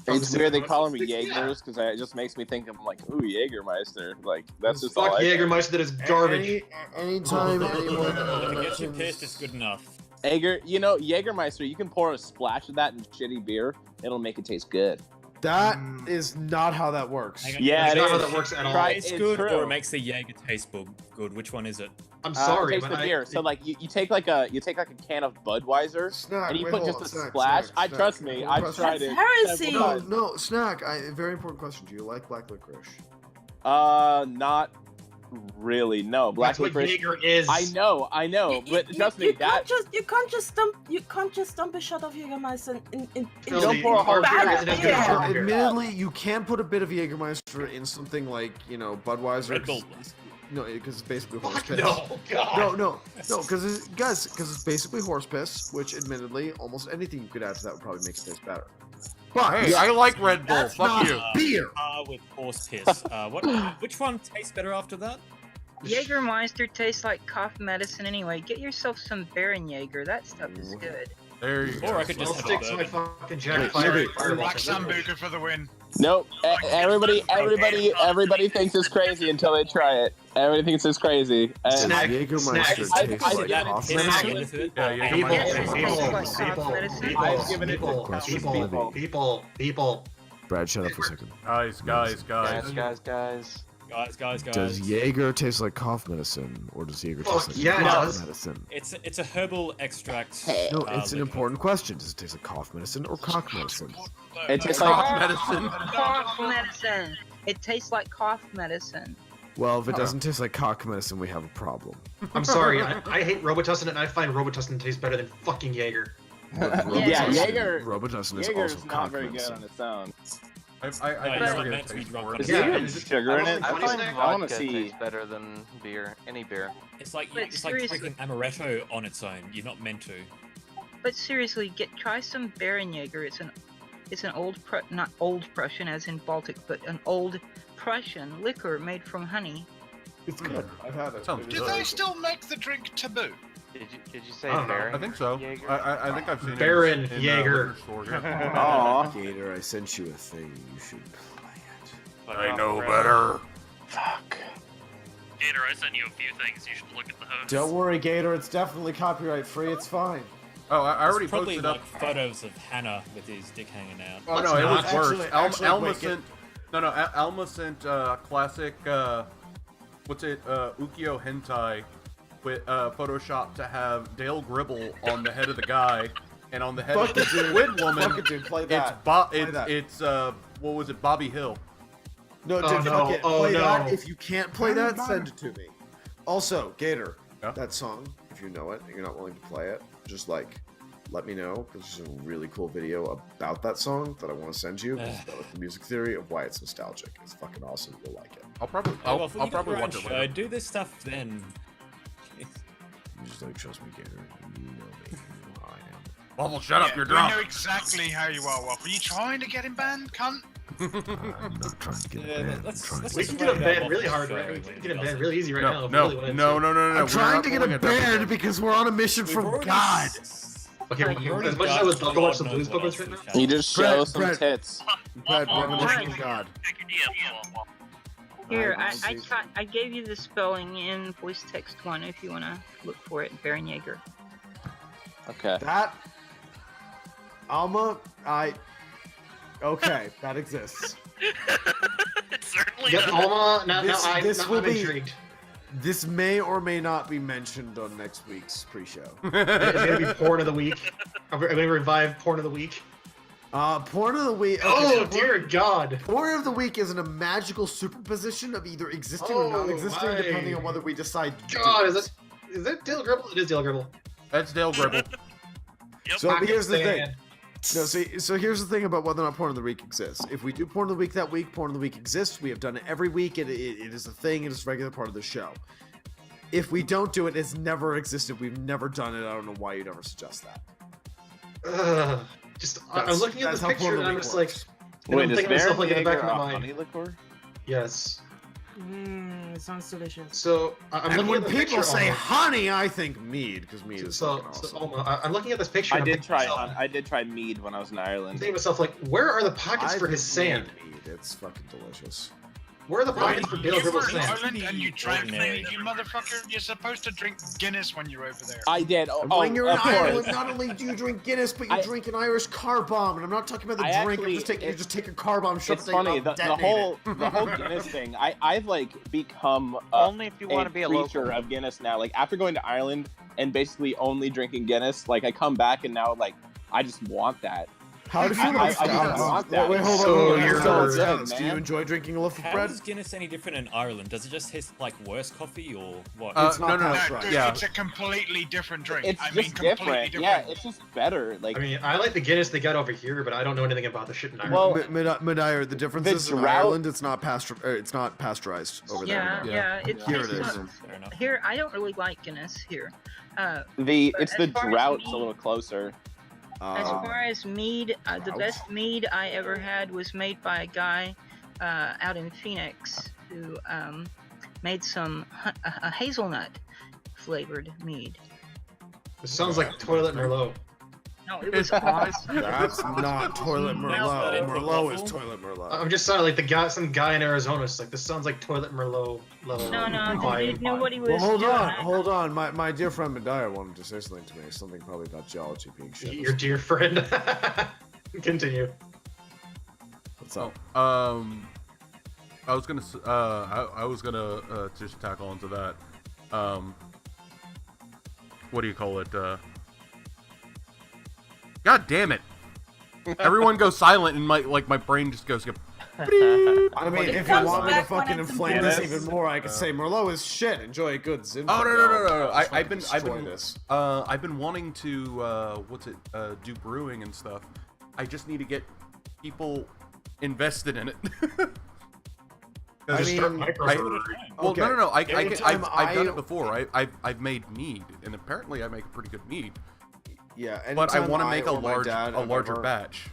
D: It's weird they call him Jaegers because it just makes me think of like, ooh, Jägermeister. Like that's just all
C: Fuck
D: I think.
C: Jägermeister, that is garbage.
B: Anytime anyone
F: If it gets you
B: mentions-
F: pissed, it's good enough.
D: Jaeger, you know, Jägermeister, you can pour a splash of that in shitty beer. It'll make it taste good.
B: That is not how that works.
F: Hang on.
D: Yeah,
C: That's
D: it
C: not how
D: is.
C: that works at all.
D: Try-
F: It's
D: it's
F: good,
D: true.
F: or it makes the Jaeger taste good. Which one is it?
C: I'm sorry,
D: taste
C: but
D: the beer. So like you take like a can of Budweiser
B: Snack,
D: and you
B: wait,
D: put
B: hold
D: just
B: on,
D: a
B: snack,
D: splash.
B: snack,
D: Trust
B: snack.
D: me,
B: One
D: I've
B: question.
D: tried
H: That's
D: it.
H: heresy.
D: several
B: No,
D: times.
B: no, Snack, very important question. Do you like black licorice?
D: Not really. No, black
C: That's what
D: licorice.
C: Jaeger is.
D: I know, but trust me, that
H: you can't just dump a shot of Jägermeister in
C: Phil,
D: don't pour a whole
C: Jaeger
H: beer.
C: isn't as good as
H: Yeah.
C: Jaeger beer.
B: Admittedly, you can put a bit of Jägermeister in something like, Budweiser.
F: Red Bull.
B: No, because it's basically horse piss.
C: No, God.
B: No, because it's basically horse piss, which admittedly, almost anything you could add to that would probably make it taste better. But
A: Hey, I like Red Bull.
B: that's
A: Fuck
B: not
A: you.
B: beer.
F: With horse piss. Which one tastes better after that?
K: Jägermeister tastes like cough medicine anyway. Get yourself some Baron Jaeger. That stuff is good.
A: There you go.
F: Or I could
C: I'll
F: just have
C: stick
F: a
C: to my
F: bourbon.
C: fucking Jack Fire.
G: Black Sambuca for the win.
D: nope. Everybody thinks it's crazy until they try it. Everybody thinks it's crazy. And
C: Snack.
B: Jägermeister
C: Snack.
B: tastes
D: I've
B: like
D: given it
B: coffee.
D: to
C: Snack.
D: them.
A: Yeah, yeah.
C: People,
K: Yes, it
C: people,
K: tastes like cough medicine.
D: I've given it to
B: Question
D: people.
C: people.
B: Brad, shut up for a second.
A: Guys.
B: Does Jaeger taste like cough medicine, or does Jaeger
C: Fuck
B: taste like
C: yeah, it
B: cough
C: does.
B: medicine?
F: It's a herbal extract.
B: No, it's an
F: liquor.
B: important question. Does it taste like cough medicine or cock medicine?
D: It tastes like
A: Cough medicine.
K: Cough medicine. It tastes like cough medicine.
B: Well, if it doesn't taste like cock medicine, we have a problem.
C: I'm sorry, I hate Robitussin, and I find Robitussin tastes better than fucking Jaeger.
D: yeah, Jaeger.
B: Robitussin is
D: Jaeger
B: also
D: is not
B: cock
D: very good
B: medicine.
D: on its own.
A: I
F: No,
A: can
F: you're
A: never
F: not
A: get a
F: meant to be
A: taste
F: drunk
A: for
F: on
A: it.
D: Is
C: Yeah,
D: there
C: it's just-
D: sugar in
C: I
D: it?
C: don't
H: I
C: Funny
H: find
C: snack?
D: I wanna
H: vodka
D: see.
H: tastes better than beer. Any beer.
F: It's like
K: But
F: it's like
K: seriously-
F: drinking amaretto on its own. You're not meant to.
K: But seriously, try some Baron Jaeger. It's an old not old Prussian as in Baltic, but an old Prussian liquor made from honey.
B: It's good. I've had it.
A: Sounds
B: It
G: Do
B: is
G: they
B: very
G: still make the drink taboo?
H: Did you say
C: I don't know.
H: Baron
A: I think so.
H: Jaeger?
A: I think I've seen it
C: Baron
A: in
C: Jaeger.
A: liquor stores, yeah.
D: Aw.
B: good. Gator, I sent you a thing. You should play it.
A: I know better.
D: Fuck.
M: Gator, I sent you a few things. You should look at those.
B: Don't worry, Gator. It's definitely copyright free. It's fine.
A: Oh, I already
F: It's probably
A: posted up.
F: like photos of Hannah with his dick hanging out.
A: Oh
C: Let's
A: no, it
C: not.
A: was worse.
B: Actually,
A: Alma
B: wait,
A: sent. No, Alma sent classic. What's it? Ukiyo hentai with Photoshop to have Dale Gribble on the head of the guy, and on the head
B: Fuck
A: of the
B: it, dude.
A: squid woman.
B: Fuck it, dude. Play that.
A: It's
B: Play that.
A: what was it? Bobby Hill.
B: No,
C: Oh,
B: dude,
C: no.
B: fuck it.
C: Oh,
B: Play
C: no.
B: that. If you can't play that, send it to me. Also, Gator,
A: Yeah?
B: that song, if you know it and you're not willing to play it, just like let me know, because there's a really cool video about that song that I want to send you. It's about the music theory of why it's nostalgic. It's fucking awesome. You'll like it.
A: I'll probably
F: I'll
A: probably watch it
F: show.
A: later.
F: Do this stuff then.
B: You just like trust me, Gator. You know me. You know how I am.
A: Waffle, shut up, you're
G: We know
A: drunk.
G: exactly how you are, Waffle. Are you trying to get him banned, cunt?
B: I'm not trying to get
F: Yeah,
B: banned.
F: let's
C: We can get him banned really hard, right? We can get him banned really easy right now. if we really wanted to.
B: I'm
A: we're
B: trying
A: not
B: to get
A: pulling
B: a
A: a double
B: band
A: down.
B: because we're on a mission from God.
C: Okay,
F: We've already
C: as much as I
F: got
C: would love to watch some
F: God
C: blues
F: knows what
C: poppers right
F: else
C: now.
F: we
D: You just show
B: Brett,
D: some
B: Brett.
D: tits.
B: Brad, we're on a mission from God.
M: Check your DM.
K: Here,
B: Alright,
K: I gave you the spelling in voice text 1 if you want to look for it. Baron Jaeger.
D: Okay.
B: That Alma, okay, that exists.
M: It certainly
C: Yep,
M: does.
C: Alma. Now
B: This
C: I'm
B: will be-
C: intrigued.
B: This may or may not be mentioned on next week's pre-show.
C: It's gonna be porn of the week. I'm gonna revive porn of the week.
B: Porn of the week.
C: Oh dear God!
B: Porn of the week is in a magical superposition of either existing or
C: Oh,
B: non-existing,
C: my.
B: depending on whether we decide. to
C: God,
B: do
C: is
B: it.
C: it Dale Gribble? It is Dale Gribble.
A: That's Dale Gribble.
M: Yep.
B: So here's the thing.
C: Pakistan.
B: No, so here's the thing about whether or not Porn of the Week exists. If we do Porn of the Week that week, Porn of the Week exists. We have done it every week. It is a thing. It is a regular part of the show. If we don't do it, it's never existed. We've never done it. I don't know why you'd ever suggest that.
C: I'm looking at this
B: that's how
C: picture
B: Porn of
C: and
B: the
C: I'm
B: Week
C: just like,
B: works.
C: and I'm
D: Wait, is
C: thinking to myself like in the back
D: Baron
C: of my
D: Jaeger a
C: mind.
D: honey liqueur?
C: Yes.
H: Mmm, sounds delicious.
C: So I'm
B: And
C: looking
B: when
C: at the
B: people
C: picture.
B: say
C: Alma.
B: honey, I think mead because mead is
C: So,
B: fucking awesome.
C: so Alma, I'm looking at this picture.
D: I
C: and I'm
D: did
C: thinking to
D: try.
C: myself-
D: I did try mead when I was in
C: I'm
D: Ireland.
C: thinking to myself like, where are the pockets for his sand?
B: Mead. It's fucking delicious.
C: Where are the pockets for Dale
G: You were
C: Gribble's
G: in
C: sand?
G: Ireland and you drank
F: Ordinary.
G: mead, you motherfucker. You're supposed to drink Guinness when you're over there.
D: I did. Oh,
B: When you're in
D: of course.
B: Ireland, not only do you drink Guinness, but you
D: I-
B: drink an Irish car bomb. And I'm not talking about the
D: I
B: drink.
D: actually-
B: I'm just taking you
D: it-
B: just take a car bomb, shove
D: It's
B: it
D: funny.
B: up,
D: The
B: detonate
D: whole
B: it.
D: the whole Guinness thing. I've like become
K: Only if you want to be a
D: creature
K: local.
D: of Guinness now. Like after going to Ireland and basically only drinking Guinness, like I come back and now like I just want that.
B: How do you feel
D: I
B: about
D: just
B: stouts?
D: want that.
B: Wait, hold on.
C: So
B: hold on.
C: you're-
B: Stouts,
D: good,
B: stouts. Do you
D: man.
B: enjoy drinking a loaf of
F: How
B: bread?
F: is Guinness any different in Ireland? Does it just taste like worse coffee or what?
B: It's not
A: no,
B: past
G: No,
B: right.
G: dude,
A: Yeah.
G: it's a completely different drink.
D: It's
G: I mean,
D: just
G: completely
D: different.
G: different.
D: Yeah, it's just better. Like
C: I mean, I like the Guinness they got over here, but I don't know anything about the shit in Ireland.
D: Well,
B: Medair, the difference
D: the
B: is in
D: drought-
B: Ireland, it's not pasteurized over
K: Yeah,
B: there.
K: yeah. It
B: Here it
K: tastes
B: is.
K: not-
F: Fair enough.
K: Here, I don't really like Guinness here. But
D: it's the
K: as far as
D: drought's a
K: mead-
D: little closer.
K: As far as mead, the
B: drought?
K: best mead I ever had was made by a guy out in Phoenix who made a hazelnut flavored mead.
C: It sounds like toilet Merlot.
K: No, it was awesome.
B: That's not toilet Merlot. Merlot is toilet Merlot.
C: I'm just sounding like the guy, some guy in Arizona. It's like this sounds like toilet Merlot level.
K: No,
C: vibe.
K: he didn't know what he was
B: Well, hold
K: doing.
B: on, hold on. My dear friend Medair wanted to say something to me. Something probably about geology being shit.
C: Your dear friend. Continue.
B: What's up?
A: I was gonna just tackle onto that. What do you call it? God damn it! Everyone goes silent, and my brain just goes.
B: I mean, if you
H: comes
B: want me to
H: back when
B: fucking
H: it's
B: inflame this
H: Guinness.
B: even more, I could say Merlot is shit. Enjoy a good Zin.
A: Oh no! I've been
B: this.
A: I've been wanting to do brewing and stuff. I just need to get people invested in it.
B: I
C: Just start
B: mean,
C: microbrewery.
A: Well,
B: Okay.
A: no.
B: Anytime
A: I've done
B: I-
A: it before. I've made mead, and apparently I make a pretty good mead.
B: Yeah,
A: But I
B: anytime
A: want to make a
B: or my dad have
A: larger
B: ever-
A: batch.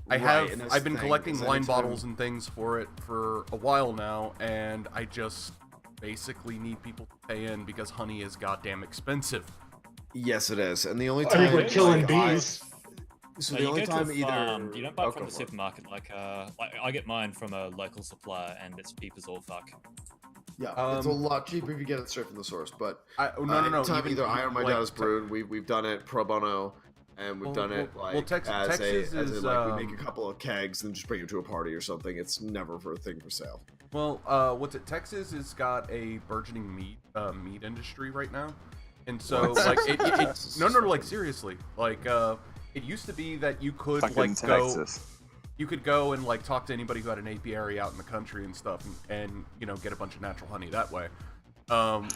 B: Right, and that's
A: I've
B: the
A: been
B: thing,
A: collecting
B: is
A: wine
B: anytime-
A: bottles and things for it for a while now, and I just basically need people to pay in because honey is goddamn expensive.
B: Yes, it is, and the only
C: I
B: time
C: mean, we're killing
B: like, I-
C: bees.
B: So
F: No,
B: the
F: you
B: only
F: go to
B: time
F: a
B: either
F: farm, you don't buy
B: Oh,
F: from
B: go
F: the
B: for it.
F: supermarket. Like I get mine from a local supplier, and it's cheap as all fuck.
B: Yeah, it's a lot cheaper if you get it straight from the source. But
A: No.
B: anytime
A: even-
B: either I or my
A: like,
B: dad has brewed, we've done it pro bono, and we've done it like
A: Texas
B: as in,
A: is,
B: like we make a couple of kegs and just bring it to a party or something. It's never for a thing for sale.
A: Well, Texas has got a burgeoning meat industry right now, and so like it's no, like seriously, like it used to be that you could
D: Fucking
A: like go.
D: Texas.
A: you could go and like talk to anybody who had an apiary out in the country and stuff, and you know, get a bunch of natural honey that way.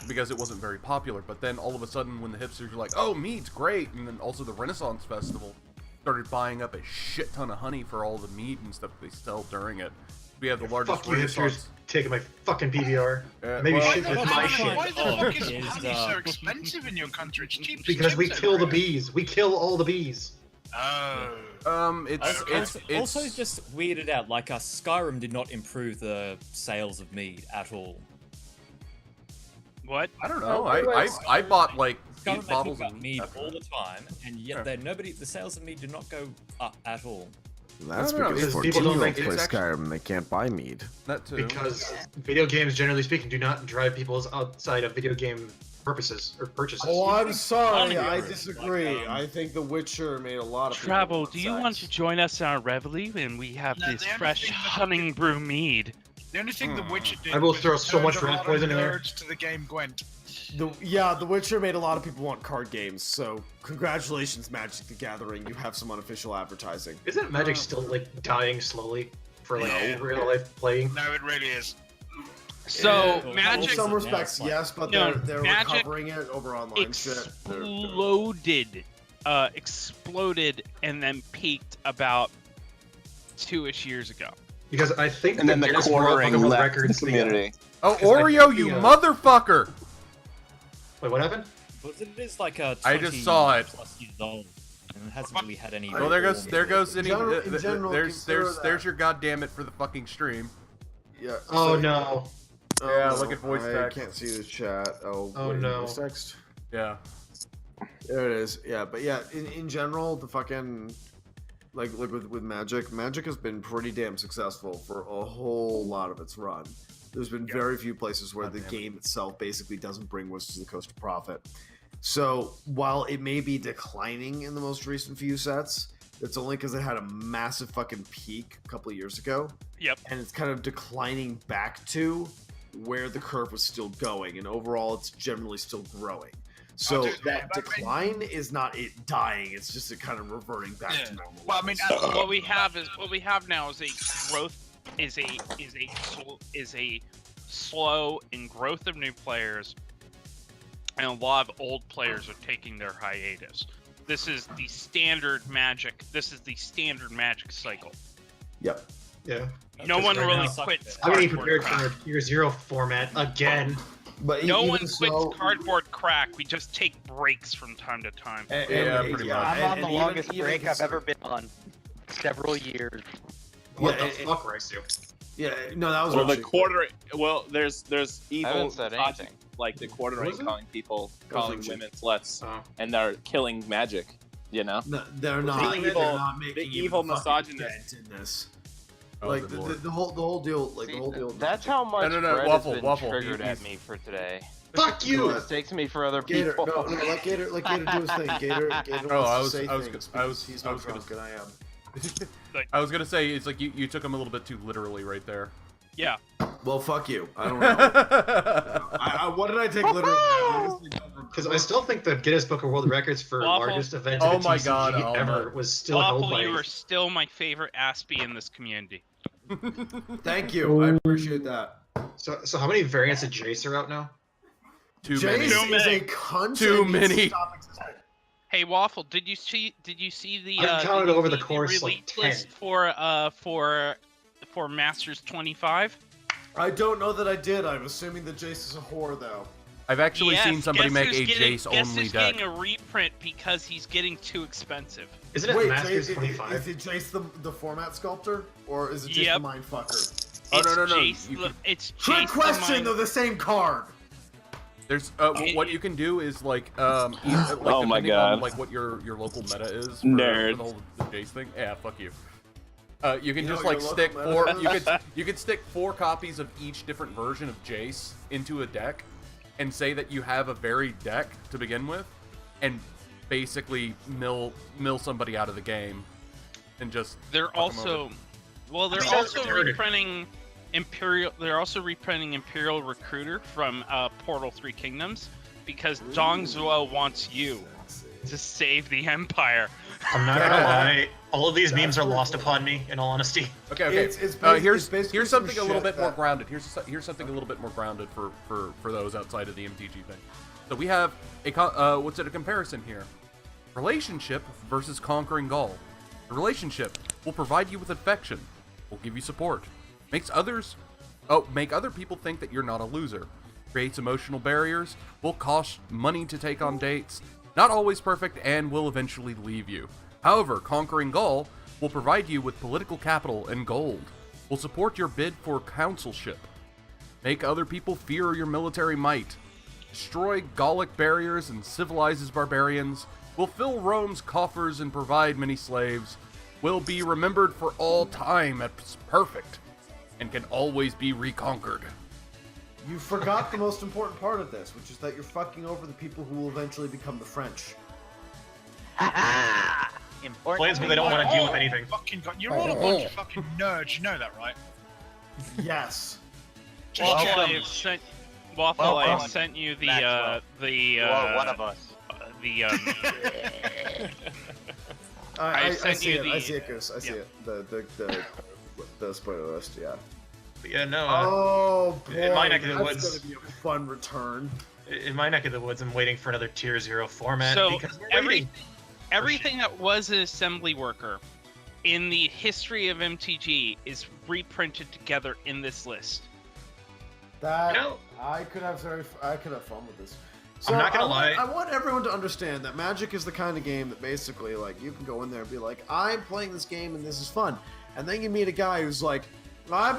A: Because it wasn't very popular. But then all of a sudden, when the hipsters were like, "Oh, mead's great," and then also the Renaissance Festival started buying up a shit ton of honey for all the mead and stuff they sell during it. We have the largest Renaissance.
C: Taking my fucking PBR. Maybe shit with my shit.
G: Why the fuck is honey so expensive in your country? It's cheap.
C: Because we kill the bees. We kill all the bees.
F: Oh. It's also just weirded out. Like, Skyrim did not improve the sales of mead at all.
N: What?
A: I don't know. I bought like 8 bottles
F: of mead all the time, and yet the sales of mead did not go up at all.
B: That's because people don't play Skyrim, they can't buy mead.
A: That too.
C: Because video games, generally speaking, do not drive people outside of video game purposes or purchases.
B: Oh, I'm sorry. I disagree. I think The Witcher made a lot of
N: Travel, do you want to join us in our reveille when we have this fresh hunting brew mead?
G: The only thing The Witcher did
C: I will throw so much rat poison in there.
G: To the game Gwent.
B: The Witcher made a lot of people want card games, so congratulations, Magic the Gathering. You have some unofficial advertising.
C: Isn't Magic still like dying slowly for like real life playing?
G: No, it really is.
N: So Magic,
B: in some respects, yes, but they're recovering it over online shit.
N: Exploded, and then peaked about 2-ish years ago.
C: Because I think
D: and then the quartering left the community.
A: Oh, Oreo, you motherfucker!
C: Wait, what happened?
F: Because it is like a 20
A: I just saw it.
F: plus years old, and it hasn't really had any.
A: Well, there goes any. There's
B: that.
A: your goddamn it for the fucking stream.
B: Yeah.
C: Oh no.
A: Yeah, look at voice text.
B: I can't see the chat.
C: Oh no.
B: Voice text.
A: Yeah.
B: There it is. Yeah, but yeah, in general, the fucking like with Magic has been pretty damn successful for a whole lot of its run. There's been very few places where the game itself basically doesn't bring Wizards of the Coast to profit. So while it may be declining in the most recent few sets, it's only because it had a massive fucking peak a couple of years ago.
N: Yep.
B: And it's kind of declining back to where the curve was still going, and overall it's generally still growing. So that decline is not it dying; it's just it kind of reverting back to normal.
N: Well, I mean, what we have now is a growth, is a slow in growth of new players, and a lot of old players are taking their hiatus. This is the standard Magic. This is the standard Magic cycle.
B: Yep.
C: Yeah.
N: No one really quits.
C: I'm getting prepared for Year Zero format again.
B: But
N: no one quits cardboard crack. We just take breaks from time to time.
A: Yeah, pretty much.
O: I'm on the longest break I've ever been on. Several years.
C: What the fuck, Raisu?
B: Yeah, no, that was
D: the quarter. Well, there's evil.
O: I haven't said anything.
D: Like the quartering, calling women sluts, and they're killing Magic. You know?
B: No, they're not.
D: The evil misogynist
B: in this. Like the whole deal, like the whole deal.
O: That's how much Brett
A: Waffle,
O: has been triggered at me for today.
C: Fuck you!
O: It takes me for other
B: Gator,
O: people.
B: no, let Gator do his thing. Gator wants to say things because he's not drunk and I am.
A: I was gonna say it's like you took him a little bit too literally right there.
N: Yeah.
B: Well, fuck you. I don't know. What did I take literally?
C: Because I still think the Guinness Book of World Records for largest event of TCG ever was still held by.
N: You are still my favorite Aspie in this community.
B: Thank you. I appreciate that.
C: So how many variants of Jace are out now?
B: Too many. Is a cunt.
A: Too many.
N: Hey Waffle, did you see the
C: I counted over the course like 10
N: list for Masters 25?
B: I don't know that I did. I'm assuming that Jace is a whore though.
A: I've actually seen somebody make a Jace only deck.
N: Getting a reprint because he's getting too expensive.
C: Isn't it Masters 25?
B: Is it Jace the format sculptor, or is it just the mindfucker?
A: Oh no!
N: It's
B: Trick question though. The same card.
A: There's what you can do is like oh
D: my god,
A: on, like what your local meta is for
D: nerd
A: the whole Jace thing. Yeah, fuck you. You can just like stick four. You could stick 4 copies of each different version of Jace into a deck, and say that you have a varied deck to begin with, and basically mill somebody out of the game, and just.
N: They're also reprinting Imperial. They're also reprinting Imperial Recruiter from Portal 3 Kingdoms because Dong Zhuo wants you. to save the Empire.
C: I'm not gonna lie. All of these memes are lost upon me, in all honesty.
A: Okay. Here's something a little bit more grounded. Here's something a little bit more grounded for those outside of the MTG thing. So we have a comparison here. Relationship versus conquering Gaul. The relationship will provide you with affection, will give you support, make other people think that you're not a loser, creates emotional barriers, will cost money to take on dates, not always perfect, and will eventually leave you. However, conquering Gaul will provide you with political capital and gold, will support your bid for consulship, make other people fear your military might, destroy Gallic barriers and civilizes barbarians, will fill Rome's coffers and provide many slaves, will be remembered for all time as perfect, and can always be reconquered.
B: You forgot the most important part of this, which is that you're fucking over the people who will eventually become the French.
C: Plans where they don't want to deal with anything.
G: You're all a bunch of fucking nerds, you know that, right?
B: Yes.
N: Waffle, I've sent you the
O: You are one of us.
B: I see it, Goose. I see it. The spoiler list, yeah.
C: But yeah, no.
B: Oh boy,
C: in my neck of the woods,
B: that's gonna be a fun return.
C: In my neck of the woods, I'm waiting for another Tier 0 format.
N: So
C: because
N: everything that was an assembly worker in the history of MTG is reprinted together in this list.
B: That I could have fun with this. So
C: I'm not gonna lie.
B: I want everyone to understand that Magic is the kind of game that basically, like, you can go in there and be like, I'm playing this game and this is fun, and then you meet a guy who's like, I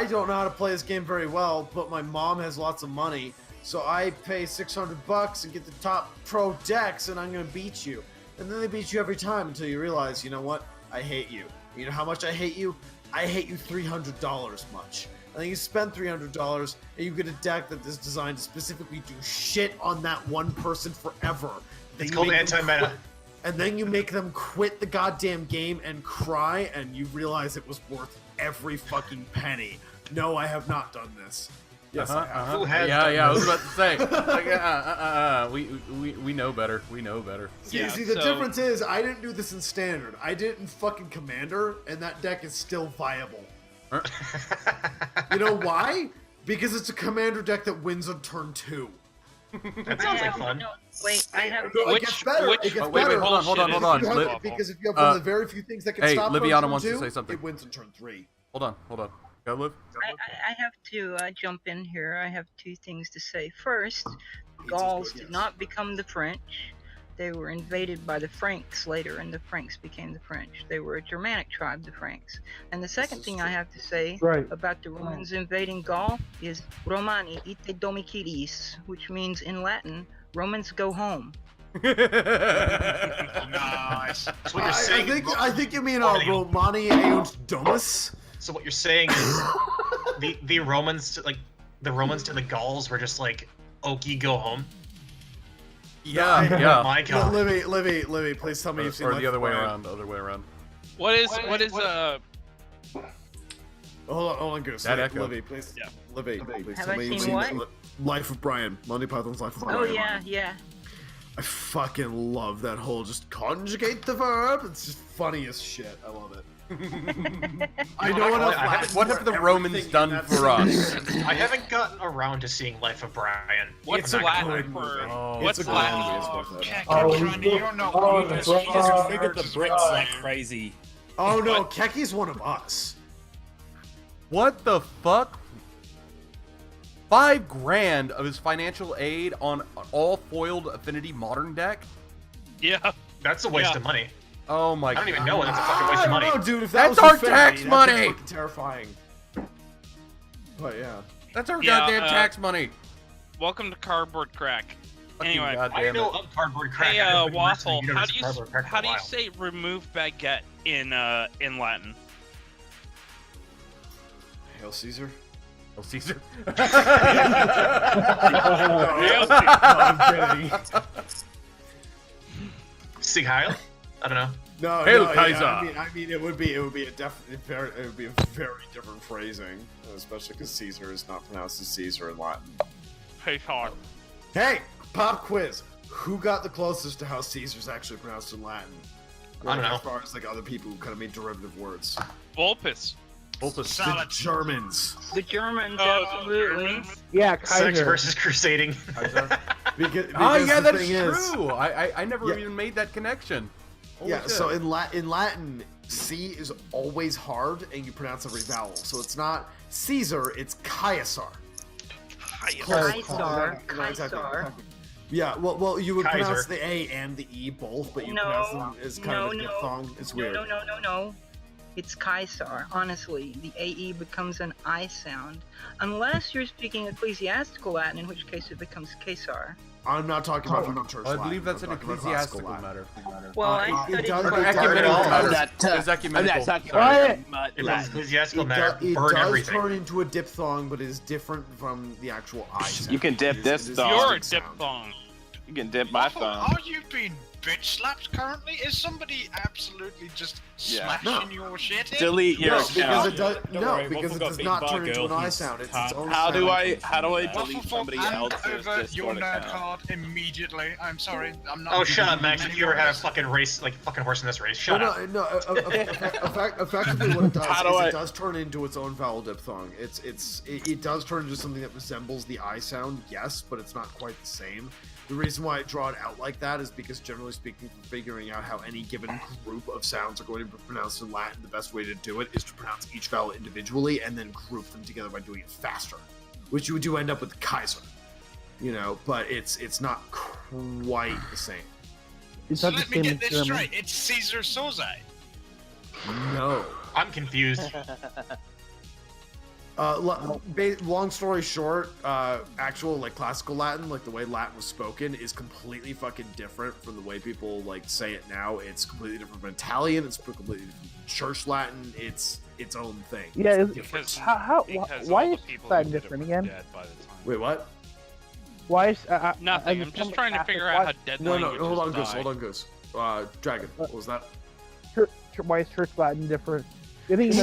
B: don't know how to play this game very well, but my mom has lots of money, so I pay $600 and get the top pro decks, and I'm gonna beat you. And then they beat you every time until you realize, you know what? I hate you. You know how much I hate you? I hate you $300 much. And then you spend $300 and you get a deck that is designed to specifically do shit on that one person forever.
C: It's called anti-meta.
B: And then you make them quit the goddamn game and cry, and you realize it was worth every fucking penny. No, I have not done this. Yes, I have.
C: Who has done
A: I was about to say. Like, we know better. We know better.
B: See, the difference is I didn't do this in Standard. I did it in fucking Commander, and that deck is still viable. You know why? Because it's a Commander deck that wins on turn 2.
C: That sounds like fun.
K: No, wait, I have.
B: It gets better. It gets better.
A: Hold on.
B: Because if you have one of the very few things that can stop it on
A: Liviana
B: turn
A: wants
B: 2,
A: to say something.
B: it wins in turn 3.
A: Hold on. Go, Liv.
K: I have to jump in here. I have two things to say. First, Gauls did not become the French. They were invaded by the Franks later, and the Franks became the French. They were a Germanic tribe, the Franks. And the second thing I have to say about the Romans invading Gaul is Romani ite domicilis, which means in Latin, Romans go home.
G: Nice.
C: So what you're saying,
B: I think you mean Romani eunt domus.
C: So what you're saying is the Romans to the Gauls were just like, Okie, go home.
A: Yeah.
C: My God.
B: Livy, please tell me you've seen.
A: Or the other way around.
N: What is
B: Hold on, Goose.
A: That echo.
B: Livy, please. Yeah. Livy, please
K: Have
B: tell
K: I
B: me you've
K: seen
B: seen
K: what?
B: Life of Brian. Monty Python's Life of Brian.
K: Oh yeah.
B: I fucking love that whole just conjugate the verb. It's just funny as shit. I love it. I know
A: what have the Romans done for us?
C: I haven't gotten around to seeing Life of Brian.
N: What's Latin for? What's Latin?
G: You're not.
F: Jesus figured the bricks like crazy.
B: Oh no, Keki's one of us.
A: What the fuck? $5,000 of his financial aid on all foiled Affinity Modern deck?
N: Yeah.
C: That's a waste of money.
A: Oh my God.
C: I don't even know when that's a fucking waste of money.
B: I don't know, dude. If
A: That's
B: was
A: our
B: Affinity,
A: tax money!
B: That's fucking terrifying. But yeah.
A: That's our goddamn tax money.
N: Welcome to Cardboard Crack.
A: Fucking
N: Anyway,
C: I know of Cardboard Crack.
N: Hey, Waffle, how do you say remove baguette in Latin?
B: Hail Caesar.
A: Hail Caesar.
B: I'm kidding.
C: Sig Heil? I don't know.
B: No,
A: Hail
B: no,
A: Kaiser.
B: I mean, it would be a very different phrasing, especially because Caesar is not pronounced as Caesar in Latin.
N: Hey, hard.
B: Hey, pop quiz. Who got the closest to how Caesar's actually pronounced in Latin?
C: I don't know.
B: As far as like other people who kind of made derivative words.
N: Vulpus.
B: Vulpus. The Germans.
K: The Germans, absolutely.
I: Yeah,
C: Sex
I: Kaiser.
C: versus crusading.
B: Because
A: Oh yeah,
B: the
A: that's
B: thing is-
A: true. I never
B: Yeah.
A: even made that connection. Holy
B: Yeah,
A: shit.
B: so in Latin, C is always hard, and you pronounce every vowel. So it's not Caesar, it's Caesar.
K: Caesar.
B: Yeah, well, you would
C: Kaiser.
B: pronounce the A and the E both, but you pronounce them as kind of a diphthong. It's weird.
K: No. It's Caesar. Honestly, the AE becomes an I sound. Unless you're speaking ecclesiastical Latin, in which case it becomes Caesar.
B: I'm not talking about fucking church
A: I
B: Latin.
A: believe that's
B: I'm
A: an
B: talking about classical
A: ecclesiastical
B: Latin.
A: matter.
K: Well, I
B: it
K: studied
B: does-
A: Or
B: it does-
A: ecumenical
B: it
A: matter.
B: does-
A: It's ecumenical.
I: Sorry.
A: Sorry.
C: If it's ecclesiastical
B: It
C: matter,
B: it
C: burn
B: does
C: everything.
B: turn into a diphthong, but it is different from the actual I sound.
D: You can dip
B: It is-
D: this
B: it is
D: thong.
N: You're a
B: distinct sound.
N: diphthong.
D: You can dip my
G: Waffle,
D: thumb.
G: are you being bitch slapped currently? Is somebody absolutely just
D: Yeah.
G: smashing your shit in?
D: Delete your
B: No,
D: account.
B: because it does.
F: Don't
B: No,
F: worry,
B: because
F: Waffle
B: it
F: got
B: does
F: beaten
B: not
F: by a
B: turn into
F: girl,
B: an I
F: he's
B: sound. It's
F: hard.
B: its own
D: How do
B: sound.
D: I
G: Waffle
D: delete
G: Fog,
D: somebody
G: hand
D: else's
G: over your
D: Discord
G: nerd
D: account?
G: card immediately. I'm sorry, I'm not.
C: Oh, shut up, Max.
G: Any
C: If you ever
G: more
C: had a
G: of this.
C: fucking race, like fucking horse in this race, shut up.
B: Effectively, what it does
D: How do
B: is
D: I-
B: it does turn into its own vowel diphthong. It does turn into something that resembles the I sound, yes, but it's not quite the same. The reason why I draw it out like that is because, generally speaking, for figuring out how any given group of sounds are going to be pronounced in Latin, the best way to do it is to pronounce each vowel individually and then group them together by doing it faster, which you do end up with Kaiser. But it's not quite the same.
G: So let me get this straight. It's Caesar Soze.
B: No.
C: I'm confused.
B: Long story short, actual classical Latin, the way Latin was spoken, is completely fucking different from the way people say it now. It's completely different from Italian. It's completely different from Church Latin. It's its own thing.
I: Yeah,
N: Because
I: why
N: all
I: is
N: the people
I: that
N: who did it
I: different
N: were
I: again?
N: dead by the time.
B: Wait, what?
I: Why is
N: Nothing. I'm just trying to figure out how dead
B: No,
N: languages
B: hold on,
N: die.
B: Goose. Hold on, Goose. Dragon, what was that?
I: Why is Church Latin different? You think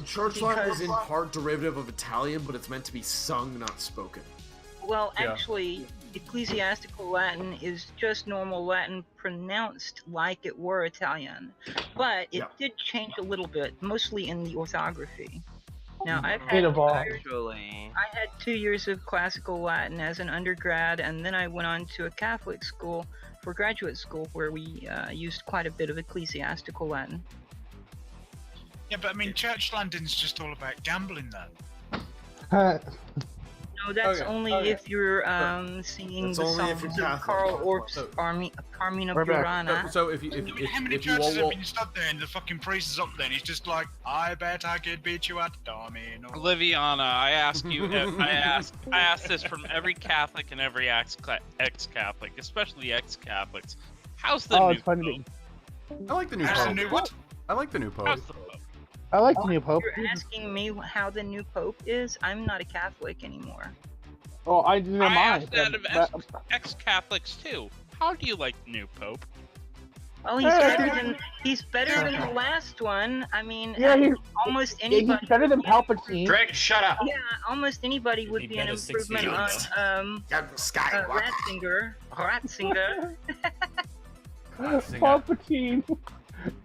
B: Church Latin is in part derivative of Italian, but it's meant to be sung, not spoken.
K: Well,
B: Yeah.
K: actually, ecclesiastical Latin is just normal Latin pronounced like it were Italian, but it did change a little bit, mostly in the orthography. Now, I had 2 years of classical Latin as an undergrad, and then I went on to a Catholic school for graduate school where we used quite a bit of ecclesiastical Latin.
G: Yeah, but I mean, Church Landing's just all about gambling, though.
K: No, that's only if you're singing
B: That's
K: the
B: only if
K: songs
B: you're
K: of
B: Catholic.
K: Karl Orff's Carmina Burana.
A: So if you
G: How many
A: if you
G: churches
A: all
G: have been stood there and the fucking priest is up there and he's just like, I bet I could beat you at domino.
N: Liviana, I ask you, I ask this from every Catholic and every ex-Catholic, especially ex-Catholics. How's the new Pope?
A: I like the new
G: How's the
A: pope.
G: new what?
A: I like the new pope.
N: How's the Pope?
I: I like the new Pope.
K: You're asking me how the new Pope is? I'm not a Catholic anymore.
I: Oh, I didn't
N: I
I: mind.
N: asked that of ex-Catholics too. How do you like the new Pope?
K: Oh, he's better than the last one. I mean, almost anybody.
I: He's better than Palpatine.
C: Greg, shut up.
K: Yeah, almost anybody would be an improvement on Ratzinger.
I: Palpatine.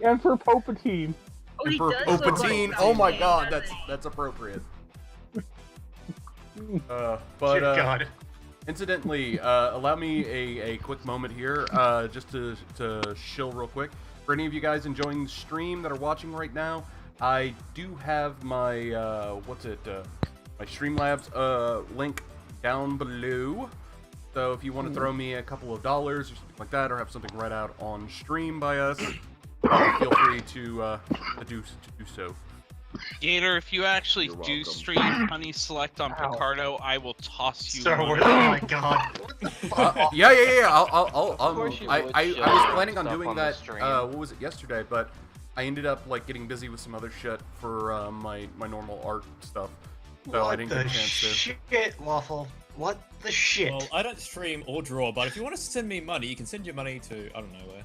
I: Emperor Palpatine.
K: Oh, he
A: Emperor
K: does look
A: Palpatine.
K: like
A: Oh my
K: Palpatine,
A: god,
K: doesn't
A: that's appropriate.
C: Dear
A: But
C: God.
A: incidentally, allow me a quick moment here, just to shill real quick. For any of you guys enjoying the stream that are watching right now, I do have my my Streamlabs link down below. So if you want to throw me a couple of dollars or something like that, or have something read out on stream by us, feel free to do so.
N: Gator, if you actually do stream Honey Select on Picardo, I will toss you.
C: Star
N: one.
C: Wars, oh my god.
A: Yeah. I was planning on doing
O: on
A: that.
O: the stream.
A: What was it, yesterday? But I ended up getting busy with some other shit for my normal art stuff, so I didn't get a chance to.
C: Shit, Waffle. What the shit?
F: Well, I don't stream or draw, but if you want to send me money, you can send your money to I don't know where.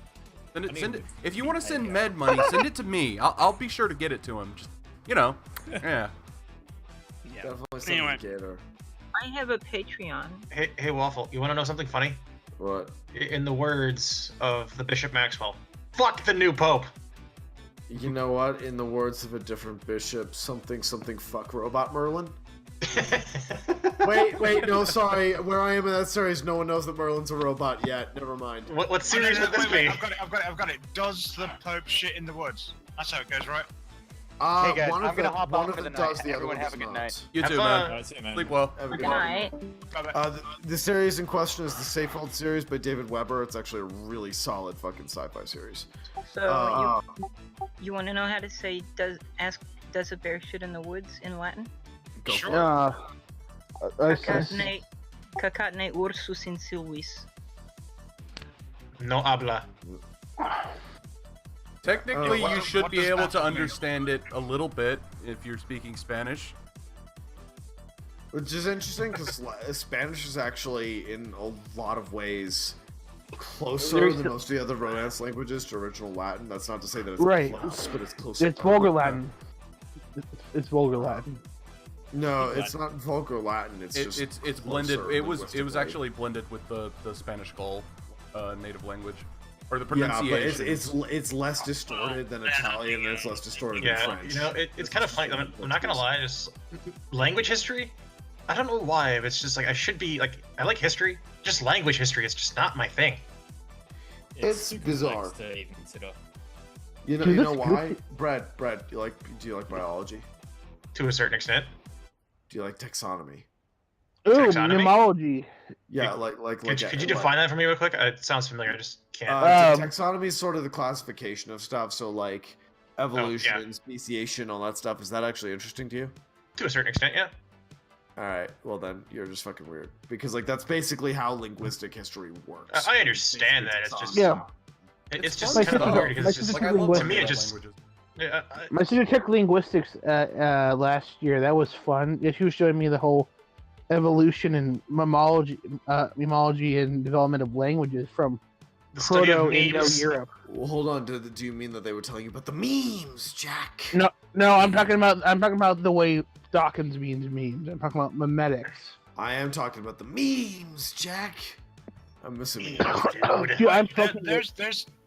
A: Send it. If you want to send Med money, send it to me. I'll be sure to get it to him. Just yeah.
B: Definitely
C: Anyway.
B: Gator.
K: I have a Patreon.
C: Hey, Waffle, you want to know something funny?
B: What?
C: In the words of the Bishop Maxwell, fuck the new pope.
B: You know what? In the words of a different bishop, something fuck robot Merlin. wait, no, sorry. Where I am in that series, no one knows that Merlin's a robot yet. Never mind.
C: What series would this be?
G: I've got it. Does the Pope shit in the woods? That's how it goes, right?
O: Hey guys,
B: one
O: I'm
B: of
O: gonna
B: them,
O: hop
B: one
O: off
B: of
O: for the
B: them
O: night.
B: does, the other
O: Everyone
B: one
O: have a
B: does
O: good
B: not.
O: night.
A: You too, man. Sleep well.
B: Have a
K: Good night.
B: The series in question is the Safehold series by David Weber. It's actually a really solid fucking sci-fi series.
K: So you want to know how to say does a bear shit in the woods in Latin?
B: Go for
K: Cacatne ursus in silvis.
C: No habla.
A: Technically, you should
C: what
A: be
C: does
A: able
C: that
A: to
C: mean?
A: understand it a little bit if you're speaking Spanish.
B: Which is interesting because Spanish is actually, in a lot of ways, closer than most of the other Romance languages to original Latin. That's not to say that it's close, but it's closer.
I: It's Vulgar Latin. It's Vulgar Latin.
B: No, it's not Vulgar Latin. It's just
A: it's blended. It was
B: linguistically.
A: actually blended with the Spanish Gaul native language, or the
B: Yeah,
A: pronunciation.
B: but it's less distorted than Italian, and it's less distorted than
C: Yeah,
B: French.
C: you know, it's kind of funny. I'm not gonna lie. Just language history. I don't know why, but it's just like I should be like I like history. Just language history is just not my thing.
B: It's bizarre.
F: To even consider.
B: You know why? Brad, do you like biology?
C: To a certain extent.
B: Do you like taxonomy?
I: Ooh,
C: Taxonomy?
I: mnemology.
B: Yeah,
C: Could you define that for me real quick? It sounds familiar. I just can't.
B: Taxonomy is sort of the classification of stuff. So like evolution,
C: Oh, yeah.
B: speciation, all that stuff. Is that actually interesting to you?
C: To a certain extent, yeah.
B: All right. Well, then you're just fucking weird because like that's basically how linguistic history works.
C: I understand that. It's just It's just
I: My
C: kind of
I: sister-
C: weird because
I: my
C: it's just
I: sister
C: like
I: took
C: to me it
I: linguistics.
C: just. Yeah,
I: My sister took linguistics last year. That was fun. Yeah, she was showing me the whole evolution and mnemology and development of languages from
C: The study of
I: Proto-Indo
C: memes.
I: Europe.
B: Well, hold on. Do you mean that they were telling you about the memes, Jack?
I: No, I'm talking about the way Dawkins means memes. I'm talking about memetics.
B: I am talking about the memes, Jack. I'm missing the
I: Dude, I'm fucking.
G: There's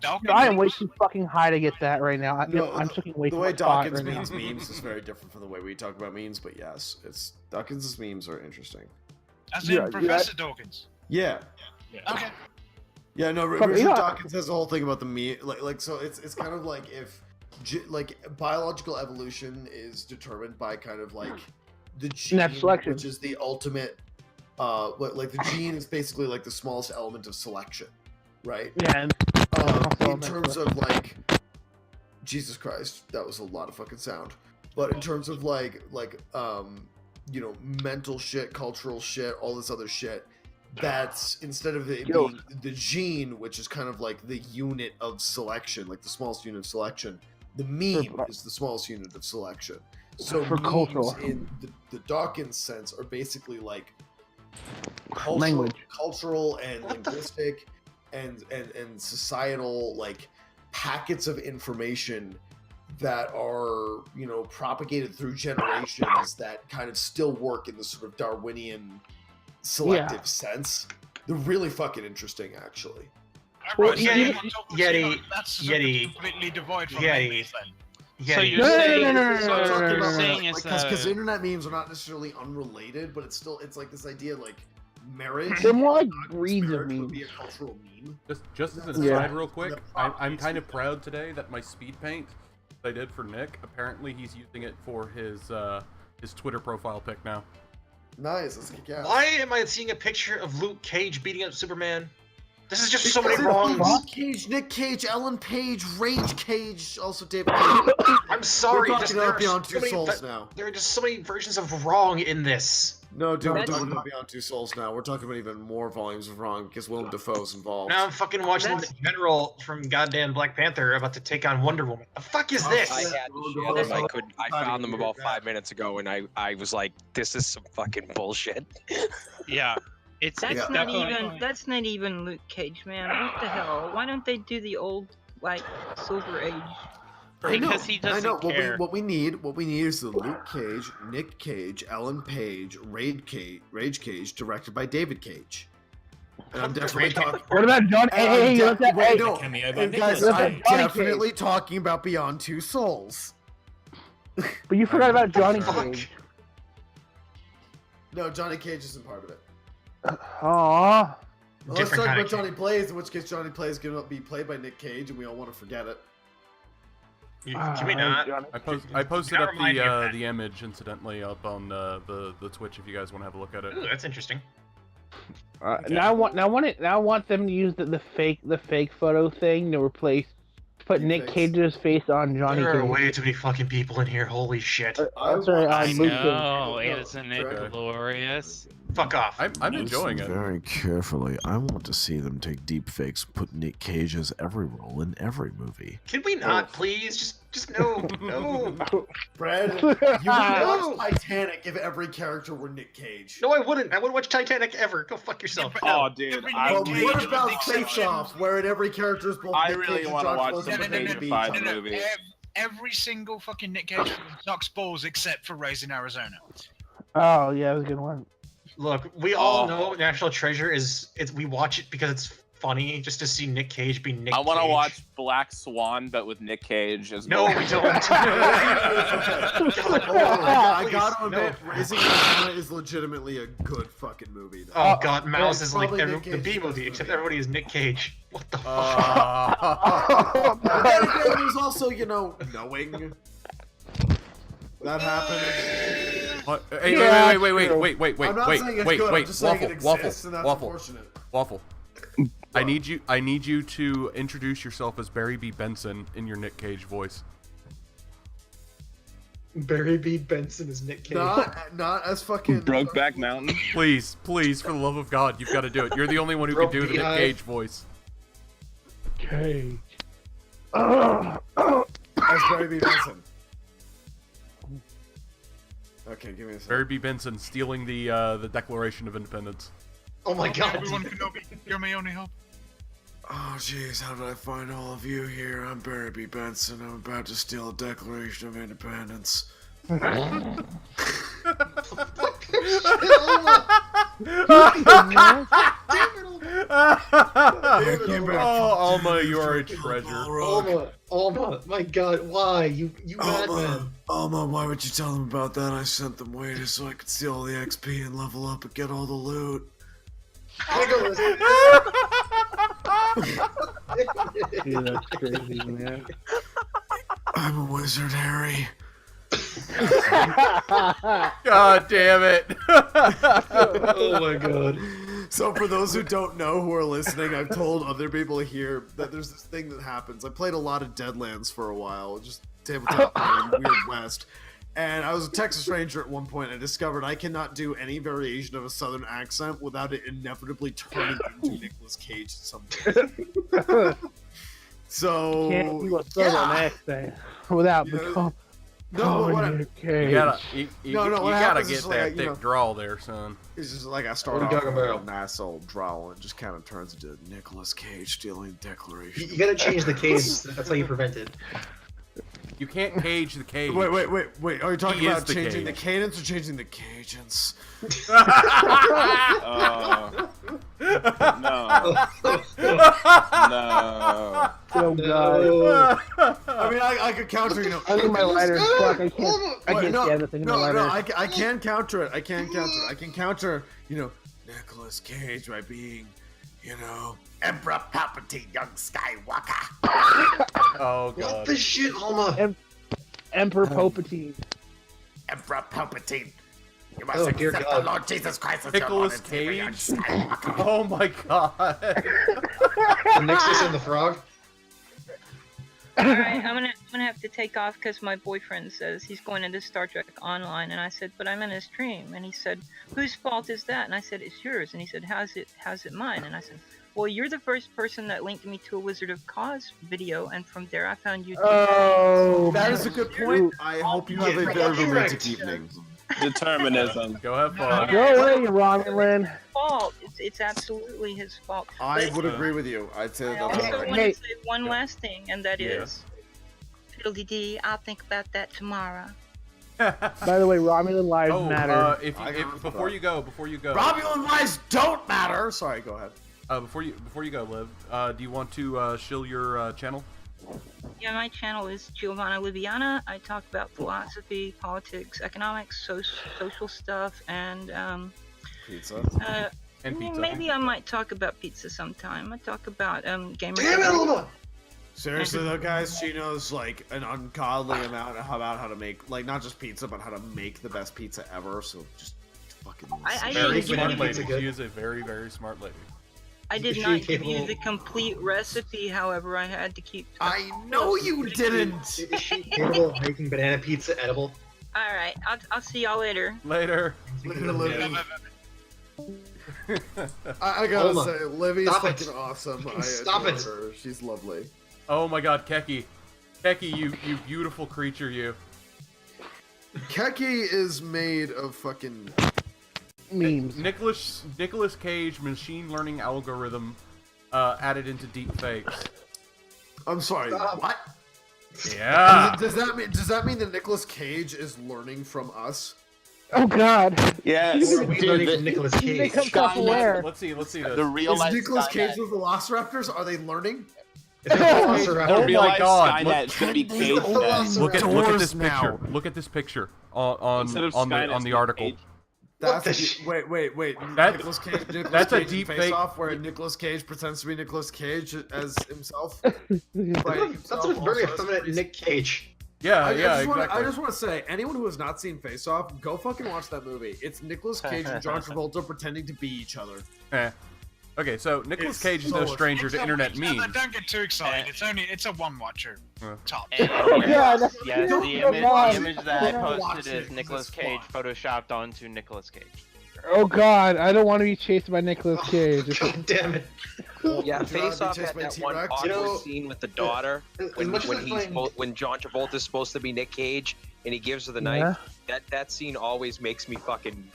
G: Dawkins.
I: I am way too fucking high to get that right now.
B: No,
I: I'm fucking way
B: the
I: too
B: way
I: much pot
B: Dawkins
I: right
B: means
I: now.
B: memes is very different from the way we talk about memes, but yes, it's Dawkins' memes are interesting.
G: As in Professor Dawkins.
B: Yeah.
G: Okay.
B: Yeah, no,
I: Fuck,
B: Richard
I: yeah.
B: Dawkins has a whole thing about the meme, like so it's kind of like if like biological evolution is determined by kind of like the gene,
I: Natural selection.
B: which is the ultimate like the gene is basically like the smallest element of selection, right?
I: Yeah.
B: In terms of like Jesus Christ, that was a lot of fucking sound. But in terms of like you know, mental shit, cultural shit, all this other shit, that's instead of it being the gene, which is kind of like the unit of selection, like the smallest unit of selection, the meme is the smallest unit of selection. So
I: For
B: memes
I: cultural.
B: in the Dawkins sense are basically like
I: Language.
B: cultural and linguistic and societal like packets of information that are, you know, propagated through generations that kind of still work in the sort of Darwinian selective sense. They're really fucking interesting, actually.
G: Well,
C: Yeti.
G: Completely devoid from
C: Yeti.
G: memes then.
C: So
I: you're saying
B: because internet memes are not necessarily unrelated, but it's like this idea like marriage.
I: They're more like breeds of
B: would
I: memes.
B: be a cultural meme.
A: Just as an aside, real quick, I'm kind of proud today that my speed paint I did for Nick, apparently he's using it for his Twitter profile pic now.
B: Nice, let's kick out.
C: Why am I seeing a picture of Luke Cage beating up Superman? This is just so many wrongs.
B: Luke Cage, Nick Cage, Ellen Page, Rage Cage, also David Cage.
C: I'm sorry,
B: We're
C: just
B: talking
C: there
B: about
C: are
B: Beyond
C: so
B: Two
C: many
B: Souls now.
C: There are just so many versions of wrong in this.
B: No, dude, we're talking about Beyond Two Souls now. We're talking about even more volumes of wrong because Willem Dafoe's involved.
C: Now I'm fucking watching the general from goddamn Black Panther about to take on Wonder Woman. The fuck is this?
P: I had to share them. I found them about 5 minutes ago, and I was like, "This is some fucking bullshit."
N: Yeah,
K: That's not even Luke Cage, man. What the hell? Why don't they do the old like Silver Age?
N: Because he doesn't care.
B: What we need is the Luke Cage, Nick Cage, Ellen Page, Rage Cage, directed by David Cage. And I'm definitely talking.
I: What about John? Hey,
B: Guys, I'm
I: Johnny
B: definitely
I: Cage.
B: talking about Beyond Two Souls.
I: But you forgot about Johnny Cage.
B: No, Johnny Cage isn't part of it.
I: Aww.
B: Well, let's
C: Different
B: talk
C: kind
B: about
C: of
B: Johnny Plays, in which case Johnny Plays is going to be played by Nick Cage, and we all want to forget it.
C: Can we not?
A: I posted
C: Gotta
A: up
C: remind me of
A: the image incidentally up on the Twitch if you guys want to have a look at it.
C: Ooh, that's interesting.
I: Now I want them to use the fake photo thing to put Nick Cage's face on Johnny
C: There are
I: Cage.
C: way too many fucking people in here. Holy shit.
I: Sorry,
N: I
I: Luke
N: know,
I: Cage.
N: isn't it glorious?
C: Fuck off.
A: I'm enjoying it.
Q: Very carefully. I want to see them take deep fakes, put Nick Cage's every role in every movie.
C: Can we not, please? Just no.
B: Brad, you would watch Titanic if every character were Nick Cage.
C: No, I wouldn't. I wouldn't watch Titanic ever. Go fuck yourself.
D: Oh, dude.
B: Well, what about Face Off, where in every character is both
D: I
B: Nick
D: really
B: Cage and
D: wanna
B: John
D: watch
B: Travolta
D: some
B: pretending
D: Cage
B: to be
D: fight
B: Tom?
D: movie.
G: Every single fucking Nick Cage film sucks balls except for Raising Arizona.
I: Oh yeah, that was a good one.
C: Look, we all know National Treasure is. We watch it because it's funny, just to see Nick Cage be Nick.
D: I want to
C: Cage.
D: watch Black Swan, but with Nick Cage as
C: No, we don't.
B: I gotta admit, Raising Arizona is legitimately a good fucking movie. Though.
C: Oh god, Mouse is like
B: probably
C: the B movie, except everybody is Nick Cage. What the fuck?
B: But then again, there's also, knowing that happened.
A: What? Hey,
B: Yeah,
A: wait,
B: I'm not saying it's good, I'm just saying it exists, and that's unfortunate.
A: Waffle. I need you to introduce yourself as Barry B. Benson in your Nick Cage voice.
C: Barry B. Benson is Nick Cage.
B: Not as fucking
D: Brokeback Mountain.
A: Please, for the love of God, you've got to do it. You're the only one who can do the Nick Cage voice.
I: Cage.
B: As Barry B. Benson. Okay, give me a second.
A: Barry B. Benson stealing the Declaration of Independence.
C: Oh my god.
G: Everyone can know me. You're my only hope.
Q: Oh jeez, how did I find all of you here? I'm Barry B. Benson. I'm about to steal a Declaration of Independence.
A: Oh, Alma, you are a treasure.
C: Alma, my god, why? You madman.
Q: Alma, why would you tell them about that? I sent them waiters so I could steal all the XP and level up and get all the loot.
I: Dude, that's crazy, man.
Q: I'm a wizard, Harry.
A: God damn it.
C: Oh my god.
B: So for those who don't know who are listening, I've told other people here that there's this thing that happens. I played a lot of Deadlands for a while, just tabletop game, Weird West. And I was a Texas Ranger at one point. I discovered I cannot do any variation of a Southern accent without it inevitably turning into Nicolas Cage at some point. So
I: Can't do a Southern accent without becoming Nick Cage.
A: You gotta get that thick drawl there, son.
B: It's just like I start off with a nice old drawl and just kind of turns into Nicolas Cage stealing the Declaration.
C: You gotta change the cadence. That's how you prevent it.
A: You can't cage the cage.
B: Wait. Are you talking
A: He
B: about
A: is the
B: changing the
A: cage.
B: cadence or changing the Cajuns?
D: No.
I: Oh god.
B: I mean, I could counter,
I: I think my lighter's fuck. I can't stand the thing in my lighter.
B: I can counter it. I can counter, Nicolas Cage by being, Emperor Palpatine, young Skywalker.
A: Oh god.
C: What the shit, Alma?
I: Emperor Palpatine.
B: Emperor Palpatine. You
C: Oh,
B: must
C: dear
B: accept
C: God.
B: the Lord Jesus Christ as your Lord
A: Nicolas
B: and Savior, young
A: Cage?
B: Skywalker.
A: Oh my god.
C: The Nixus and the Frog?
K: Alright, I'm gonna have to take off because my boyfriend says he's going into Star Trek Online, and I said, but I'm in a stream, and he said, whose fault is that? And I said, it's yours, and he said, how's it mine? And I said, well, you're the first person that linked me to a Wizard of Cause video, and from there I found you.
I: Oh,
B: that is a good point. I hope you have a very romantic evening.
D: Determinism.
A: Go have fun.
I: Go away, Romulan.
K: Fault. It's absolutely his fault.
B: I would agree with you. I'd say
K: I
B: that's
K: also
B: all right.
K: want to say one last thing, and that
A: Yeah.
K: is, fiddle-dee-dee, I'll think about that tomorrow.
I: By the way, Romulan lives matter.
A: Before you go,
B: Romulan lives don't matter. Sorry, go ahead.
A: Before you go, Liv, do you want to shill your channel?
K: Yeah, my channel is Giovanna Liviana. I talk about philosophy, politics, economics, social stuff, and
B: pizza.
A: And pizza.
K: Maybe I might talk about pizza sometime. I talk about gamer.
B: Damn it, Alma! Seriously though, guys, she knows like an ungodly amount about how to make like not just pizza, but how to make the best pizza ever. So just fucking.
A: Very smart lady. She is a very, very smart lady.
K: I did not give you the complete recipe, however, I had to keep.
B: I know you didn't.
C: Is she capable of making banana pizza edible?
K: All right, I'll see y'all later.
A: Later.
B: I gotta
C: Alma,
B: say, Livy's
C: stop
B: fucking
C: it.
B: awesome. I
C: Stop
B: adore
C: it.
B: her. She's lovely.
A: Oh my God, Keki, you beautiful creature, you.
B: Keki is made of fucking
I: memes.
A: Nicholas Cage machine learning algorithm added into deep fakes.
B: I'm sorry. What?
A: Yeah.
B: Does that mean that Nicolas Cage is learning from us?
I: Oh God.
D: Yes.
C: Or are we learning from Nicolas Cage?
I: Become self-aware.
A: Let's see this.
D: The real
B: Is
D: life
B: Nicolas Cage
D: Skynet.
B: with Velociraptors? Are they learning?
A: Oh
D: real
A: my
D: life
A: God!
D: Skynet is gonna be Cage
A: Look at this
B: now.
A: picture. Look at this picture on
D: Instead of
A: the
D: Skynet,
A: article.
D: Cage.
B: That's wait.
A: That-
B: Nicolas Cage.
A: that's a deep
B: face
A: fake.
B: off where Nicolas Cage pretends to be Nicolas Cage as himself.
C: That's a very effeminate Nick Cage.
A: Yeah,
B: I
A: exactly.
B: just want to say, anyone who has not seen Face Off, go fucking watch that movie. It's Nicolas Cage and John Travolta pretending to be each other.
A: Okay, so Nicolas
B: It's
A: Cage is no
B: so-
A: stranger to internet memes.
G: Don't get too excited. It's a one watcher. Top.
I: Oh God.
R: Yes,
B: Don't
R: the
B: come on.
R: image that I
B: Don't watch
R: posted
B: it,
R: is
B: 'cause
R: Nicolas
B: it's
R: Cage
B: fun.
R: photoshopped onto Nicolas Cage.
I: Oh God, I don't want to be chased by Nicolas Cage.
C: God damn it.
P: Yeah,
B: Would you
P: Face
B: rather
P: Off
B: be chased
P: had
B: by
P: that
B: T-Rex?
P: one awkward
C: You know,
P: scene with the daughter
C: as
P: when
C: much as I find-
P: when John Travolta's supposed to be Nick Cage and he gives her the knife. That scene always makes me fucking.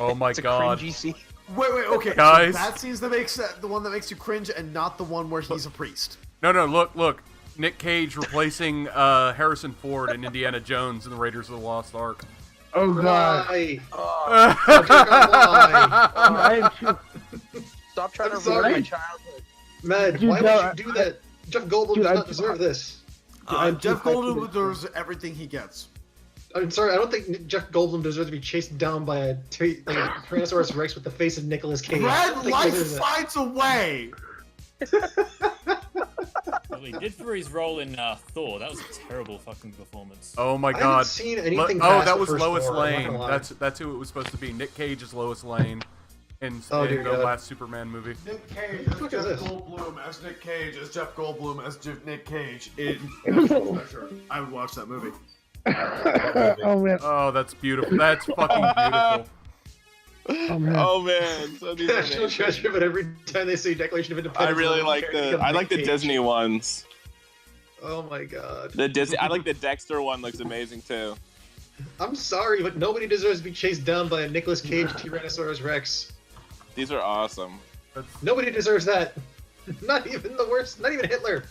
A: Oh my
P: it's a
A: God.
P: cringy scene.
B: Wait, okay.
A: Guys.
B: So that scene's the one that makes you cringe, and not the one where he's a priest.
A: No, look. Nick Cage replacing Harrison Ford and Indiana Jones in the Raiders of the Lost Ark.
I: Oh God.
C: Why?
I: I am too.
P: Stop trying
C: I'm
P: to
C: sorry.
P: ruin my childhood.
C: Man,
I: Dude,
C: why
I: no,
C: would you do that? Jeff Goldblum
I: Dude,
C: does
I: I'm
C: not deserve this.
B: Jeff Goldblum deserves everything he gets.
C: I'm sorry, I don't think Jeff Goldblum deserves to be chased down by a Tyrannosaurus Rex with the face of Nicolas Cage. I don't
B: Red
C: think he
B: life
C: deserves that.
B: finds a way.
F: Well, he did for his role in Thor. That was a terrible fucking performance.
A: Oh my
C: I haven't
A: God.
C: seen anything
A: Oh,
C: past
A: that
C: the
A: was
C: first
A: Lois
C: Thor, I'm not
A: Lane.
C: gonna lie.
A: That's who it was supposed to be. Nick Cage is Lois Lane in
C: Oh, dear
A: the
C: God.
A: last Superman movie.
B: Nick Cage
C: the
B: as
C: fuck
B: Jeff
C: is this?
B: Goldblum as Nick Cage as Jeff Goldblum as Nick Cage in National Treasure. I would watch that movie.
I: Oh man.
A: Oh, that's beautiful. That's fucking beautiful.
I: Oh man.
D: Oh man, so these are
C: National
D: amazing.
C: Treasure, but every time they say Declaration of
D: I
C: Independence,
D: really like
C: they're
D: I like the
C: Nick Cage.
D: Disney ones.
C: Oh my God.
D: The Disney. I like the Dexter one. Looks amazing too.
C: I'm sorry, but nobody deserves to be chased down by a Nicolas Cage Tyrannosaurus Rex.
D: These are awesome.
C: Nobody deserves that. Not even the worst. Not even Hitler.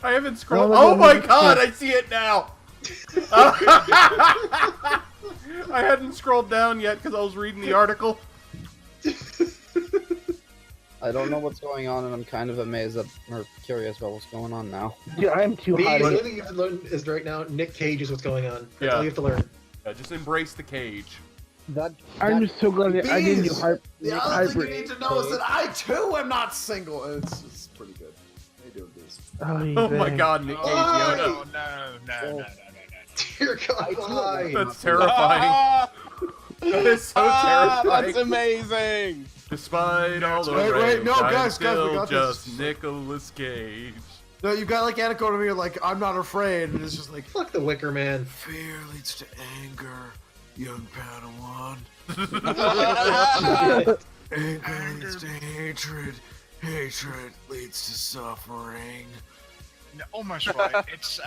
A: I haven't scrolled.
I: No, no,
A: Oh
I: no,
A: my
I: no.
A: God, I see it now. I hadn't scrolled down yet because I was reading the article.
S: I don't know what's going on, and I'm kind of amazed at, or curious about what's going on now.
I: Dude, I am too
C: The
I: hot.
C: only thing you have to learn is right now, Nick Cage is what's going on. That's
A: Yeah.
C: all you have to learn.
A: Just embrace the cage.
I: I'm just so glad that I didn't do
B: Bees!
I: hyper.
B: The other thing you need to know is that I too am not single. It's pretty good. They do this.
A: Oh my God, Nick Cage, Yoda.
G: Oh, no.
C: Dear God, why?
A: That's terrifying. That is so terrifying.
D: That's amazing.
A: Despite all the
B: Wait,
A: rage,
B: no,
A: I'm
B: guys, we
A: still
B: got
A: just
B: this.
A: Nicolas Cage.
B: No, you got like Anna over here, like I'm not afraid, and it's just like
C: Fuck the Wicker Man.
Q: Fear leads to anger, young Padawan. Anger leads to hatred. Hatred leads to suffering.
G: No, almost right. It's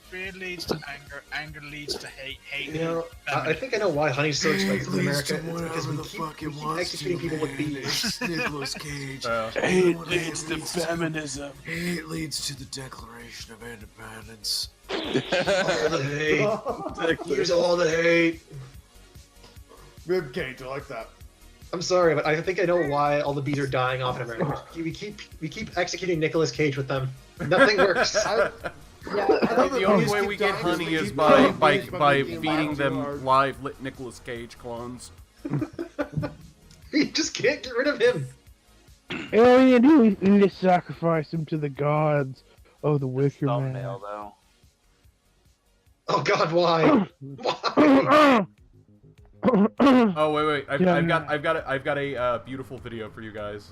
G: fear leads to anger, anger leads to hate, hate.
C: You know, I think I know why Honey's so expensive in
Q: leads
C: America.
Q: to
C: It's because
Q: whatever
C: we
Q: the
C: keep,
Q: fuck
C: we
Q: it
C: keep
Q: wants
C: executing
Q: to,
C: people with
Q: man.
C: bees.
Q: It's Nicolas Cage.
F: Hate leads to feminism.
Q: Hate leads to the Declaration of Independence.
C: All the hate. Here's all the hate.
B: rib cage. I like that.
C: I'm sorry, but I think I know why all the bees are dying off in America. We keep executing Nicolas Cage with them. Nothing works.
A: The only way we get honey is by feeding them live lit Nicolas Cage clones.
C: You just can't get rid of him.
I: All you do is you need to sacrifice him to the gods. Oh, the Wicker Man.
D: Though.
C: Oh God, why? Why?
A: Oh wait, I've got a beautiful video for you guys.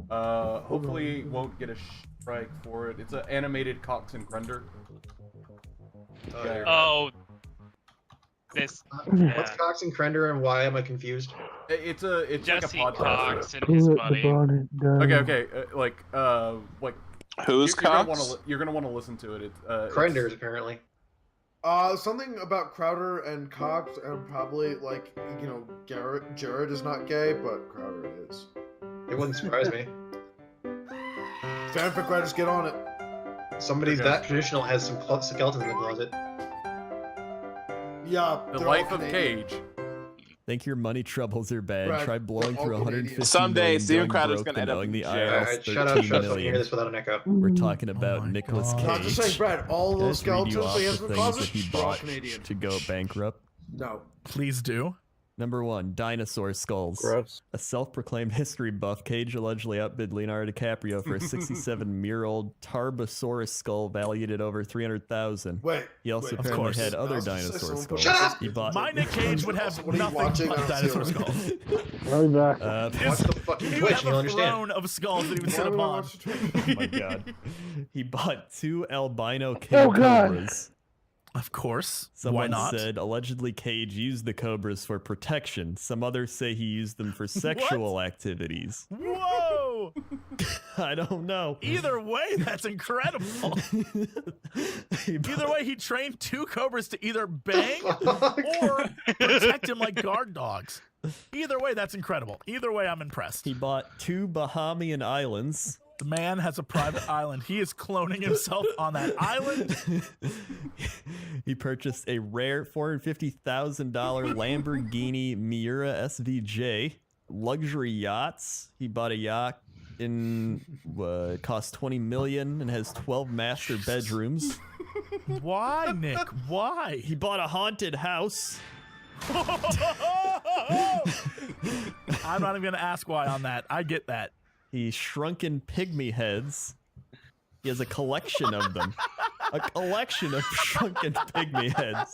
A: Hopefully won't get a strike for it. It's an animated Cox and Crender.
N: Oh, this.
C: What's Cox and Crender, and why am I confused?
A: It's
N: Jesse
A: like a podcast.
N: Cox and his buddy.
A: Okay, like
D: who's Cox?
A: You're gonna want to listen to it. It's
C: Crender's apparently.
B: Something about Crowder and Cox, and probably like Jared is not gay, but Crowder is.
C: It wouldn't surprise me.
B: Fanfic writers, get on it.
C: Somebody that traditional has some skeletons in the closet.
B: Yeah.
A: The Life of Cage.
R: Think your money troubles are bad.
B: Right.
R: Try blowing through 150
D: Someday,
R: million
D: Steven
R: going
D: Crowder's
R: broke
D: gonna end
R: and
D: up
R: owing
D: in
R: the
D: jail.
R: IRS
C: Alright, shut up,
R: 13
C: so I can
R: million.
C: hear this without an echo.
R: We're talking about Nicolas Cage.
B: Not to say, Brad, all those
R: Can I just read
B: skeletons
R: you off
B: they
R: the
B: have in the
R: things that
B: closet,
R: he
B: they're all
R: bought
B: Canadian.
R: to go bankrupt?
B: No.
E: Please do.
R: Number 1, dinosaur skulls.
S: Gross.
R: A self-proclaimed history buff, Cage allegedly outbid Leonardo DiCaprio for a 67-year-old Tarbosaurus skull valued at over $300,000.
B: Wait.
R: He also
B: wait,
R: apparently
E: course.
R: had other
B: No,
R: dinosaur
B: someone
R: skulls.
B: put- Shut
R: He bought.
E: My Nick Cage would have
B: What are you
E: nothing
B: watching? I
E: but
B: don't see
E: dinosaur
B: it.
E: skulls.
I: I'll be back.
C: Watch the fucking
E: He
C: Twitch,
E: would
C: and
E: have
C: you'll
E: a
C: understand.
E: throne of skulls that he would sit
B: Why would I
E: upon.
B: watch the Twitch?
R: Oh my god. He bought 2 albino king
I: Oh, God.
R: cobras.
E: Of course.
R: Someone
E: Why not?
R: said allegedly Cage used the cobras for protection. Some others say he used them for sexual activities.
E: Whoa!
R: I don't know.
E: Either way, that's incredible. Either way, he trained 2 cobras to either bang or protect him like guard dogs. Either way, that's incredible. Either way, I'm impressed.
R: He bought 2 Bahamian islands.
E: The man has a private island. He is cloning himself on that island.
R: He purchased a rare $450,000 Lamborghini Miura SVJ. Luxury yachts. He bought a yacht cost $20 million and has 12 master bedrooms.
E: Why, Nick? Why?
R: He bought a haunted house.
E: I'm not even going to ask why on that. I get that.
R: He shrunken pygmy heads. He has a collection of them. A collection of shrunken pygmy heads.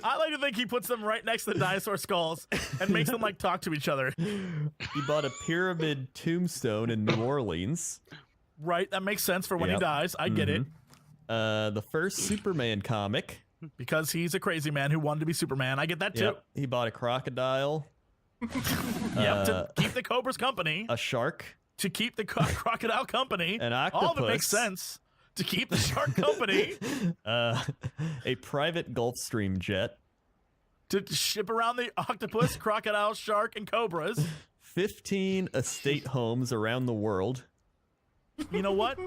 E: I like to think he puts them right next to the dinosaur skulls and makes them like talk to each other.
R: He bought a pyramid tombstone in New Orleans.
E: Right, that makes sense for when he dies. I get it.
R: The first Superman comic.
E: Because he's a crazy man who wanted to be Superman. I get that too.
R: Yep. He bought a crocodile.
E: Yep, to keep the Cobra's company.
R: A shark.
E: To keep the crocodile company.
R: An octopus.
E: All of it makes sense. To keep the shark company.
R: A private Gulfstream jet.
E: To ship around the octopus, crocodile, shark, and cobras.
R: 15 estate homes around the world.
E: You know what?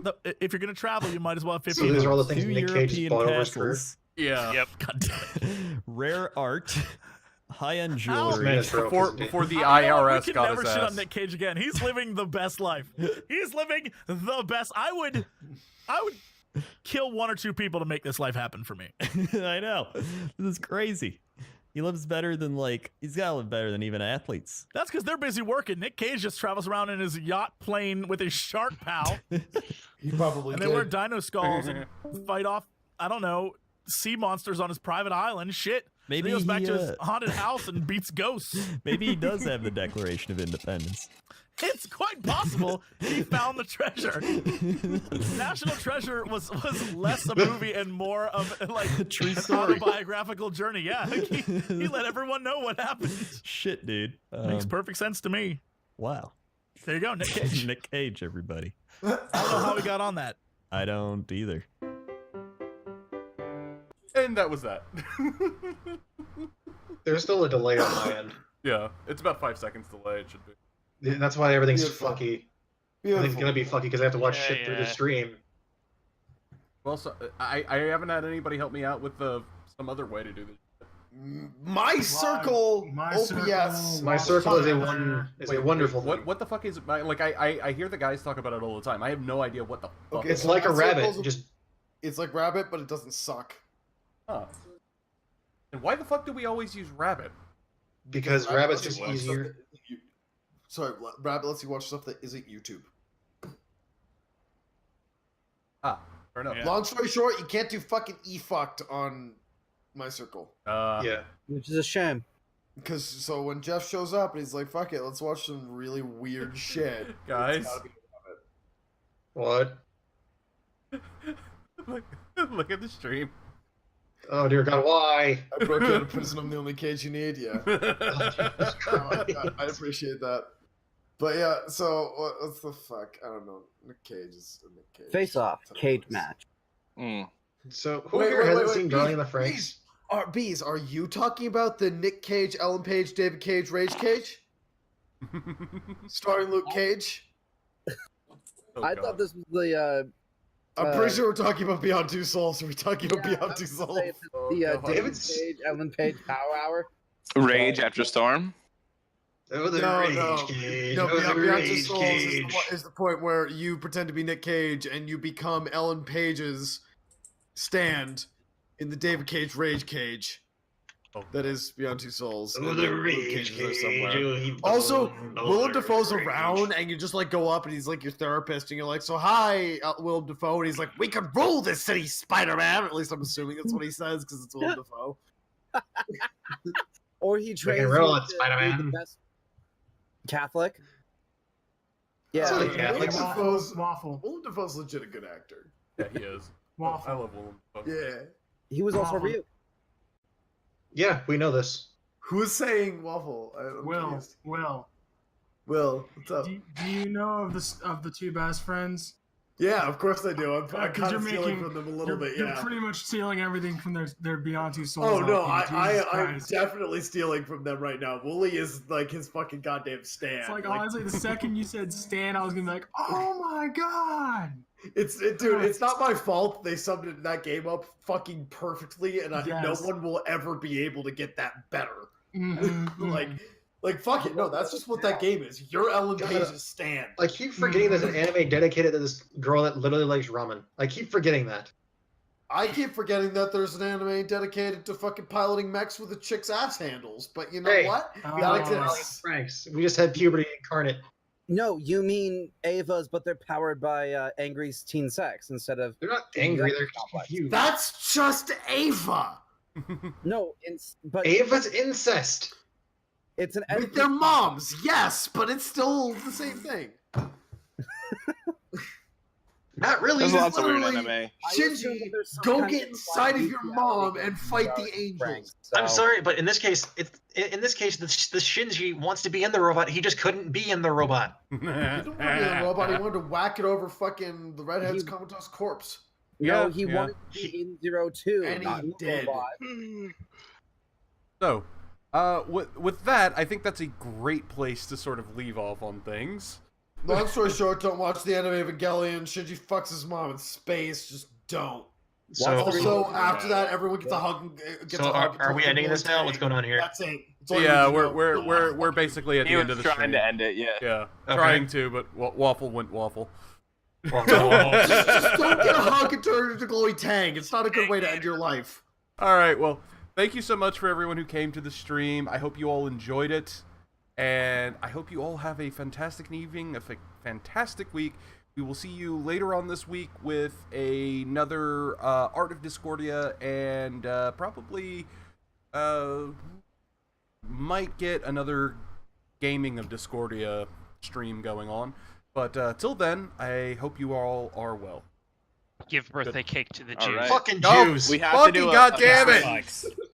E: If you're going to travel, you might as well have 15.
C: So these are all the things
R: 2
C: Nick Cage just
R: European
C: bought over his career.
R: castles.
A: Yeah.
N: Yep.
E: God damn it.
R: Rare art. High-end
C: This
R: jewelry.
C: man is broke, isn't he?
A: Before the
E: We
A: IRS
E: can
A: got
E: never
A: his
E: shit
A: ass.
E: on Nick Cage again. He's living the best life. He's living the best. I would kill 1 or 2 people to make this life happen for me.
R: I know. This is crazy. He lives better than he's gotta live better than even athletes.
E: That's because they're busy working. Nick Cage just travels around in his yacht plane with his shark pal.
B: He probably
E: And
B: did.
E: they wear dino skulls and fight off, I don't know, sea monsters on his private island. Shit.
R: Maybe
E: he goes back
R: he,
E: to his haunted house and beats ghosts.
R: Maybe he does have the Declaration of Independence.
E: It's quite possible he found the treasure. National Treasure was less a movie and more of
R: A true story.
E: autobiographical journey. Yeah, he let everyone know what happened.
R: Shit, dude.
E: Makes perfect sense to me.
R: Wow.
E: There you go, Nick Cage.
R: Nick Cage, everybody.
E: I don't know how we got on that.
R: I don't either.
A: And that was that.
C: There's still a delay on my end.
A: Yeah, it's about 5 seconds delay. It should be.
C: That's why everything's
B: Beautiful.
C: fucky.
B: Beautiful.
C: Everything's gonna be fucky because I have to watch
N: Yeah,
C: shit through the
N: yeah.
C: stream.
A: Well, so, I haven't had anybody help me out with some other way to do this.
B: My circle. OPS.
C: My circle is a wonderful thing.
A: What the fuck is it? Like I hear the guys talk about it all the time. I have no idea what the fuck.
B: Okay,
C: it's like a rabbit.
B: It's like rabbit, but it doesn't suck.
A: Huh. And why the fuck do we always use rabbit?
C: Because rabbit's just easier.
B: Sorry, rabbit lets you watch stuff that isn't YouTube.
A: Ah, fair enough.
B: Yeah. Long story short, you can't do fucking e-fucked on my circle.
C: Yeah.
S: Which is a shame.
B: Because so when Jeff shows up and he's like, "Fuck it, let's watch some really weird shit,"
A: guys.
C: What?
A: Look at the stream.
C: Oh dear God, why?
B: I broke out of prison. I'm the only cage you need. Yeah. I appreciate that. But yeah, so what's the fuck? I don't know. Nick Cage is a Nick Cage.
S: Face off, cage match.
C: So who here hasn't seen Darling in the Franxx?
B: Bees, are you talking about the Nick Cage, Ellen Page, David Cage, Rage Cage? Starring Luke Cage?
S: I thought this was the.
B: I'm pretty sure we're talking about Beyond Two Souls. Are we talking about Beyond Two Souls?
S: The David Cage, Ellen Page Power Hour.
D: Rage After Storm.
C: Oh, the Rage Cage.
B: No,
C: Oh, the
B: Beyond Two
C: Rage
B: Souls
C: Cage.
B: is the point where you pretend to be Nick Cage and you become Ellen Page's stand in the David Cage Rage Cage. That is Beyond Two Souls.
C: Oh, the Rage Cage.
B: Also, Willem Dafoe's around, and you just like go up, and he's like your therapist, and you're like, "So hi, Willem Dafoe," and he's like, "We can rule this city, Spider-Man." Or at least I'm assuming that's what he says because it's Willem Dafoe.
S: Or he trains
C: roll
S: you
C: it,
S: to
C: Spider-Man.
S: be the best Catholic. Yeah,
B: So,
C: Catholic.
B: Willem Dafoe's legit a good actor.
A: Yeah, he is.
J: Waffle.
A: I love Willem Dafoe.
B: Yeah.
S: he was also
J: Waffle.
S: Ryu.
C: Yeah, we know this.
B: Who's saying Waffle? I'm confused.
J: Will,
B: Will, what's up?
J: do you know of the two best friends?
B: Yeah, of course I do. I'm
J: Because
B: kind of stealing from them a little bit.
J: You're
B: Yeah.
J: pretty much stealing everything from their Beyond Two Souls.
B: Oh no,
J: LP.
B: I'm
J: Jesus Christ.
B: definitely stealing from them right now. Wooly is like his fucking goddamn stand.
J: It's like honestly, the second you said Stan, I was gonna be like, oh my god.
B: Dude, it's not my fault they summed that game up fucking perfectly, and no
J: Yes.
B: one will ever be able to get that better.
J: Mhm,
B: Like fuck it, no, that's just what that game is. You're Ellen Page's stand.
C: I keep forgetting there's an anime dedicated to this girl that literally likes ramen. I keep forgetting that.
B: I keep forgetting that there's an anime dedicated to fucking piloting mechs with a chick's ass handles, but you know
C: Hey,
B: what?
J: Oh.
B: That
C: Darling
B: exists.
C: Franxx. We just had puberty incarnate.
S: No, you mean Ava's, but they're powered by angry teen sex instead of.
C: They're not angry. They're
S: complex.
C: confused.
B: That's just Ava
S: No, but
C: Ava's incest.
S: it's an
B: with their moms. Yes, but it's still the same thing.
C: Not really.
D: There's lots of weird
B: literally-
D: anime.
B: Shinji, go get inside of your mom and fight the angels.
C: Oh.
T: I'm sorry, but in this case, the Shinji wants to be in the robot. He just couldn't be in the robot.
B: He didn't want to be a robot. He wanted to whack it over fucking the redhead's comatose corpse.
S: No, he wanted to be in 02,
B: And
S: not
B: he
S: in
B: did.
S: Robot.
A: So, with that, I think that's a great place to sort of leave off on things.
B: Long story short, don't watch the anime Evangelion. Shinji fucks his mom in space. Just don't.
T: So
B: after that, everyone gets a hug.
T: Are we ending this now? What's going on here?
B: That's it. That's all you
A: Yeah,
B: need to know.
A: we're basically at
D: He
A: the
D: was
A: end of the
D: trying
A: stream.
D: to end it, yeah.
A: Yeah,
T: Okay.
A: trying to, but Waffle went Waffle.
B: Just don't get a hug and turn into Glowy Tang. It's not a good way to end your life.
A: All right, well, thank you so much for everyone who came to the stream. I hope you all enjoyed it, and I hope you all have a fantastic evening, a fantastic week. We will see you later on this week with another Art of Discordia, and probably might get another Gaming of Discordia stream going on. But till then, I hope you all are well.
N: Give birthday cake to the Jews.
T: Fucking
A: Oh,
T: Jews.
D: We have
A: fucking
D: to do
A: goddamn it!